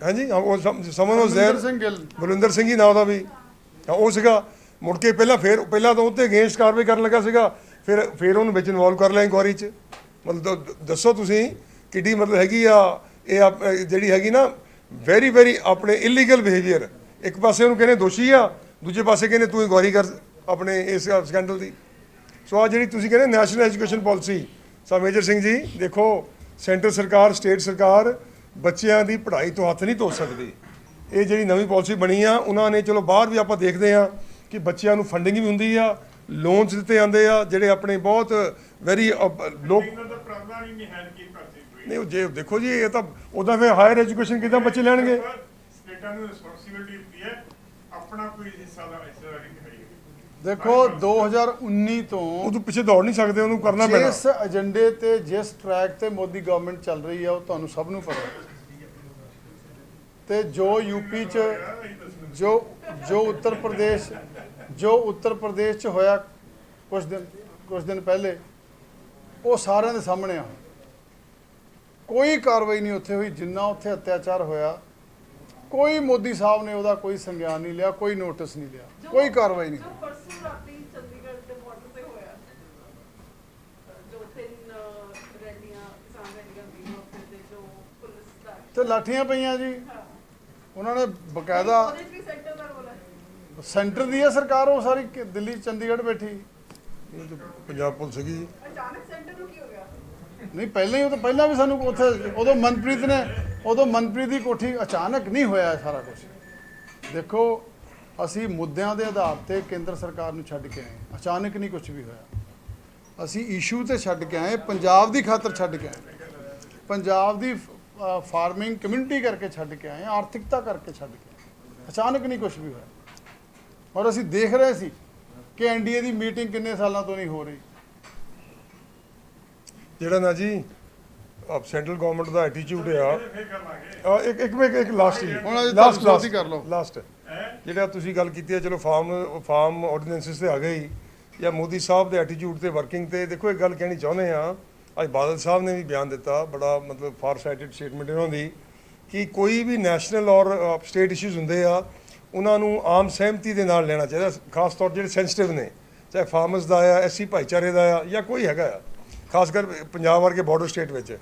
ਹਾਂਜੀ ਉਹ ਸਮਨ ਵਾਸ देयर, ਬਲਵਿੰਦਰ ਸਿੰਘ ਹੀ ਨਾਂ ਉਹਦਾ ਵੀ, ਉਹ ਸੀਗਾ। ਮੁੜ ਕੇ ਪਹਿਲਾਂ ਤਾਂ ਉੱਤੇ ਅਗੇਂਸਟ ਕਾਰਵਾਈ ਕਰਨ ਲੱਗਾ ਸੀਗਾ, ਫਿਰ ਉਹਨੂੰ ਵਿੱਚ ਇਨਵੋਲਵ ਕਰ ਲਿਆ ਇਨਕੁਆਇਰੀ 'ਚ। ਮਤਲਬ ਦੱਸੋ ਤੁਸੀਂ ਕਿੱਡੀ ਮਤਲਬ ਹੈਗੀ ਆ ਇਹ ਜਿਹੜੀ ਹੈਗੀ ਨਾ ਵੈਰੀ ਆਪਣੇ ਇਲੀਗਲ ਬਿਹੇਵੀਅਰ। ਇੱਕ ਪਾਸੇ ਉਹਨੂੰ ਕਹਿੰਦੇ ਦੋਸ਼ੀ ਆ, ਦੂਜੇ ਪਾਸੇ ਕਹਿੰਦੇ ਤੂੰ ਇਨਕੁਆਇਰੀ ਕਰ ਆਪਣੇ ਇਸ ਸਕੈਂਡਲ ਦੀ। ਸੋ ਆ ਜਿਹੜੀ ਤੁਸੀਂ ਕਹਿੰਦੇ ਨੈਸ਼ਨਲ ਐਜੂਕੇਸ਼ਨ ਪਾਲਿਸੀ, ਸਾ ਮੇਜਰ ਸਿੰਘ ਜੀ ਦੇਖੋ, ਸੈਂਟਰ ਸਰਕਾਰ ਸਟੇਟ ਸਰਕਾਰ ਬੱਚਿਆਂ ਦੀ ਪੜ੍ਹਾਈ ਤੋਂ ਹੱਥ ਨਹੀਂ ਧੋ ਸਕਦੀ। ਇਹ ਜਿਹੜੀ ਨਵੀਂ ਪਾਲਿਸੀ ਬਣੀ ਆ ਉਹਨਾਂ ਨੇ, ਚਲੋ ਬਾਹਰ ਵੀ ਆਪਾਂ ਦੇਖਦੇ ਆ ਕਿ ਬੱਚਿਆਂ ਨੂੰ ਫੰਡਿੰਗ ਵੀ ਹੁੰਦੀ ਆ, ਲੋਨਸ ਦਿੱਤੇ ਜਾਂਦੇ ਆ ਜਿਹੜੇ ਆਪਣੇ ਬਹੁਤ ਵੈਰੀ ਲੋਕ ਨਹੀਂ। ਜੇ ਦੇਖੋ ਜੀ ਇਹ ਤਾਂ ਉਹਦਾ ਫਿਰ ਹਾਇਰ ਐਜੂਕੇਸ਼ਨ ਕਿੱਦਾਂ ਬੱਚੇ ਲੈਣਗੇ। ਸਟੇਟਾਂ ਨੂੰ ਰਿਸਪੌਂਸਿਬਿਲਟੀ ਦਿੱਤੀ ਹੈ, ਆਪਣਾ ਕੋਈ ਹਿੱਸਾ ਦਾ ਦੇਖੋ 2019 ਤੋਂ ਉਹ ਪਿੱਛੇ ਦੌੜ ਨਹੀਂ ਸਕਦੇ, ਉਹਨੂੰ ਕਰਨਾ ਪੈਣਾ। ਜਿਸ ਏਜੰਡੇ ਤੇ ਜਿਸ ਟਰੈਕ ਤੇ ਮੋਦੀ ਗਵਰਨਮੈਂਟ ਚੱਲ ਰਹੀ ਆ ਉਹ ਤੁਹਾਨੂੰ ਸਭ ਨੂੰ ਪਤਾ। ਤੇ ਜੋ ਯੂਪੀ ਚ ਜੋ ਉੱਤਰ ਪ੍ਰਦੇਸ਼ ਚ ਹੋਇਆ ਕੁਝ ਦਿਨ ਪਹਿਲੇ, ਉਹ ਸਾਰਿਆਂ ਦੇ ਸਾਹਮਣੇ ਆ। ਕੋਈ ਕਾਰਵਾਈ ਨਹੀਂ ਉੱਥੇ ਹੋਈ, ਜਿੰਨਾ ਉੱਥੇ ਅਤਿਆਚਾਰ ਹੋਇਆ ਕੋਈ ਮੋਦੀ ਸਾਹਿਬ ਨੇ ਉਹਦਾ ਕੋਈ ਸੰਗਿਆਨ ਨਹੀਂ ਲਿਆ, ਕੋਈ ਨੋਟਿਸ ਨਹੀਂ ਲਿਆ, ਕੋਈ ਕਾਰਵਾਈ ਨਹੀਂ। ਜੋ ਪਰਸੋਂ ਰਾਤੀ ਚੰਡੀਗੜ੍ਹ ਦੇ ਬਾਰਡਰ ਤੇ ਹੋਇਆ, ਜੋ 3 ਰੈਲੀਆਂ ਕਿਸਾਨ ਰੈਲੀਆਂ ਹੋਈਆਂ ਉੱਥੇ ਤੇ ਜੋ ਪੁਲਿਸ ਦਾ ਤੇ ਲਾਠੀਆਂ ਪਈਆਂ ਜੀ, ਉਹਨਾਂ ਨੇ ਬਕਾਇਦਾ ਉਹਦੇ 'ਚ ਵੀ ਸੈਂਟਰ ਦਾ ਰੋਲ ਹੈ। ਸੈਂਟਰ ਦੀ ਹੈ ਸਰਕਾਰ, ਉਹ ਸਾਰੀ ਦਿੱਲੀ ਚੰਡੀਗੜ੍ਹ ਬੈਠੀ। ਪੰਜਾਬ ਪੁਲਿਸ ਸੀਗੀ। ਅਚਾਨਕ ਸੈਂਟਰ ਨੂੰ ਕੀ ਹੋ ਗਿਆ? ਨਹੀਂ ਪਹਿਲਾਂ ਹੀ, ਉਹ ਤਾਂ ਪਹਿਲਾਂ ਵੀ ਸਾਨੂੰ ਉੱਥੇ ਉਦੋਂ ਮਨਪ੍ਰੀਤ ਦੀ ਕੋਠੀ, ਅਚਾਨਕ ਨਹੀਂ ਹੋਇਆ ਇਹ ਸਾਰਾ ਕੁਝ। ਦੇਖੋ ਅਸੀਂ ਮੁੱਦਿਆਂ ਦੇ ਆਧਾਰ ਤੇ ਕੇਂਦਰ ਸਰਕਾਰ ਨੂੰ ਛੱਡ ਕੇ ਆਏ, ਅਚਾਨਕ ਨਹੀਂ ਕੁਝ ਵੀ ਹੋਇਆ। ਅਸੀਂ ਇਸ਼ੂ ਤੇ ਛੱਡ ਕੇ ਆਏ, ਪੰਜਾਬ ਦੀ ਖਾਤਰ ਛੱਡ ਕੇ ਆਏ, ਪੰਜਾਬ ਦੀ ਫਾਰਮਿੰਗ ਕਮਿਊਨਿਟੀ ਕਰਕੇ ਛੱਡ ਕੇ ਆਏ, ਆਰਥਿਕਤਾ ਕਰਕੇ ਛੱਡ ਕੇ ਆਏ। ਅਚਾਨਕ ਨਹੀਂ ਕੁਝ ਵੀ ਹੋਇਆ। ਔਰ ਅਸੀਂ ਦੇਖ ਰਹੇ ਸੀ ਕਿ ਐਨਡੀਏ ਦੀ ਮੀਟਿੰਗ ਕਿੰਨੇ ਸਾਲਾਂ ਤੋਂ ਨਹੀਂ ਹੋ ਰਹੀ। ਜਿਹੜਾ ਨਾ ਜੀ ਸੈਂਟਰਲ ਗਵਰਨਮੈਂਟ ਦਾ ਐਟੀਟਿਊਡ ਆ, ਇੱਕ ਲਾਸਟ ਹੀ ਕਰ ਲਓ। ਲਾਸਟ ਜਿਹੜਾ ਤੁਸੀਂ ਗੱਲ ਕੀਤੀ ਹੈ, ਚਲੋ ਫਾਰਮ ਆਰਡੀਨੈਂਸਿਸ ਤੇ ਆ ਗਈ ਜਾਂ ਮੋਦੀ ਸਾਹਿਬ ਦੇ ਐਟੀਟਿਊਡ ਤੇ ਵਰਕਿੰਗ ਤੇ, ਦੇਖੋ ਇੱਕ ਗੱਲ ਕਹਿਣੀ ਚਾਹੁੰਦੇ ਆ। ਅੱਜ ਬਾਦਲ ਸਾਹਿਬ ਨੇ ਵੀ ਬਿਆਨ ਦਿੱਤਾ, ਬੜਾ ਮਤਲਬ ਫਾਰ ਸਾਈਟਡ ਸਟੇਟਮੈਂਟ ਇਹਨਾਂ ਦੀ, ਕਿ ਕੋਈ ਵੀ ਨੈਸ਼ਨਲ ਔਰ ਸਟੇਟ ਇਸ਼ੂਜ਼ ਹੁੰਦੇ ਆ ਉਹਨਾਂ ਨੂੰ ਆਮ ਸਹਿਮਤੀ ਦੇ ਨਾਲ ਲੈਣਾ ਚਾਹੀਦਾ, ਖਾਸ ਤੌਰ ਜਿਹੜੇ ਸੈਂਸਿਟਿਵ ਨੇ, ਚਾਹੇ ਫਾਰਮਰਸ ਦਾ ਆ, ਐਸਸੀ ਭਾਈਚਾਰੇ ਦਾ ਆ ਜਾਂ ਕੋਈ ਹੈਗਾ ਆ, ਖਾਸ ਕਰ ਪੰਜਾਬ ਵਰਗੇ ਬਾਰਡਰ ਸਟੇਟ ਵਿੱਚ।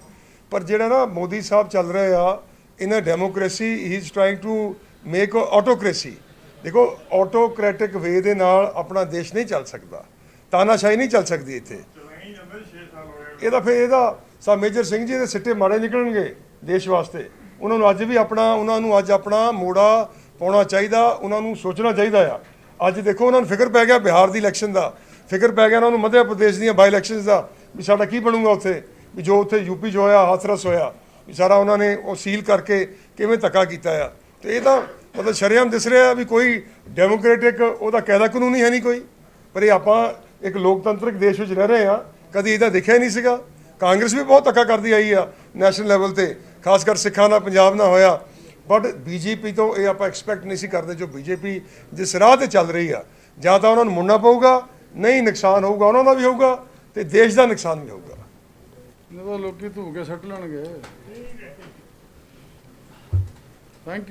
ਪਰ ਜਿਹੜਾ ਨਾ ਮੋਦੀ ਸਾਹਿਬ ਚੱਲ ਰਹੇ ਆ in a democracy, he is trying to make autocracy. ਦੇਖੋ ਆਟੋਕ੍ਰੈਟਿਕ ਵੇ ਦੇ ਨਾਲ ਆਪਣਾ ਦੇਸ਼ ਨਹੀਂ ਚੱਲ ਸਕਦਾ, ਤਾਨਾਸ਼ਾਹੀ ਨਹੀਂ ਚੱਲ ਸਕਦੀ ਇੱਥੇ। ਇਹਦਾ ਸਾ ਮੇਜਰ ਸਿੰਘ ਜੀ ਦੇ ਸਿੱਟੇ ਮਾੜੇ ਨਿਕਲਣਗੇ ਦੇਸ਼ ਵਾਸਤੇ। ਉਹਨਾਂ ਨੂੰ ਅੱਜ ਆਪਣਾ ਮੋੜਾ ਪਾਉਣਾ ਚਾਹੀਦਾ, ਉਹਨਾਂ ਨੂੰ ਸੋਚਣਾ ਚਾਹੀਦਾ ਆ। ਅੱਜ ਦੇਖੋ ਉਹਨਾਂ ਨੂੰ ਫਿਕਰ ਪੈ ਗਿਆ ਬਿਹਾਰ ਦੀ ਇਲੈਕਸ਼ਨ ਦਾ, ਫਿਕਰ ਪੈ ਗਿਆ ਉਹਨਾਂ ਨੂੰ ਮੱਧ ਪ੍ਰਦੇਸ਼ ਦੀਆਂ ਬਾਈ ਇਲੈਕਸ਼ਨਸ ਦਾ, ਵੀ ਸਾਡਾ ਕੀ ਬਣੂਗਾ ਉੱਥੇ, ਵੀ ਜੋ ਉੱਥੇ ਯੂਪੀ 'ਚ ਹੋਇਆ, ਹਾਥਰਸ ਹੋਇਆ, ਵੀ ਸਾਰਾ ਉਹਨਾਂ ਨੇ ਉਹ ਸੀਲ ਕਰਕੇ ਕਿਵੇਂ ਧੱਕਾ ਕੀਤਾ ਆ। ਤੇ ਇਹ ਤਾਂ ਮਤਲਬ ਸ਼ਰੇਆਮ ਦਿਸ ਰਿਹਾ ਵੀ ਕੋਈ ਡੈਮੋਕ੍ਰੈਟਿਕ ਉਹਦਾ ਕਾਇਦਾ ਕਾਨੂੰਨ ਹੀ ਹੈ ਨਹੀਂ ਕੋਈ। ਪਰ ਇਹ ਆਪਾਂ ਇੱਕ ਲੋਕਤੰਤਰਿਕ ਦੇਸ਼ ਵਿੱਚ ਰਹਿ ਰਹੇ ਆ, ਕਦੀ ਇਹਦਾ ਦੇਖਿਆ ਹੀ ਨਹੀਂ ਸੀਗਾ। ਕਾਂਗਰਸ ਵੀ ਬਹੁਤ ਧੱਕਾ ਕਰਦੀ ਆਈ ਆ ਨੈਸ਼ਨਲ ਲੈਵਲ ਤੇ, ਖਾਸ ਕਰ ਸਿੱਖਾਂ ਦਾ ਪੰਜਾਬ ਨਾਲ ਹੋਇਆ। ਬਟ ਬੀਜੇਪੀ ਤੋਂ ਇਹ ਆਪਾਂ ਐਕਸਪੈਕਟ ਨਹੀਂ ਸੀ ਕਰਦੇ। ਜੋ ਬੀਜੇਪੀ ਜਿਸ ਰਾਹ ਤੇ ਚੱਲ ਰਹੀ ਆ, ਜਾਂ ਤਾਂ ਉਹਨਾਂ ਨੂੰ ਮੁੜਨਾ ਪਊਗਾ, ਨਹੀਂ ਨੁਕਸਾਨ ਹੋਊਗਾ ਉਹਨਾਂ ਦਾ ਵੀ ਹੋਊਗਾ ਤੇ ਦੇਸ਼ ਦਾ ਨੁਕਸਾਨ ਵੀ ਹੋਊਗਾ। ਲੋਕੀ ਧੂ ਕੇ ਸੱਟ ਲੈਣਗੇ। Thank you.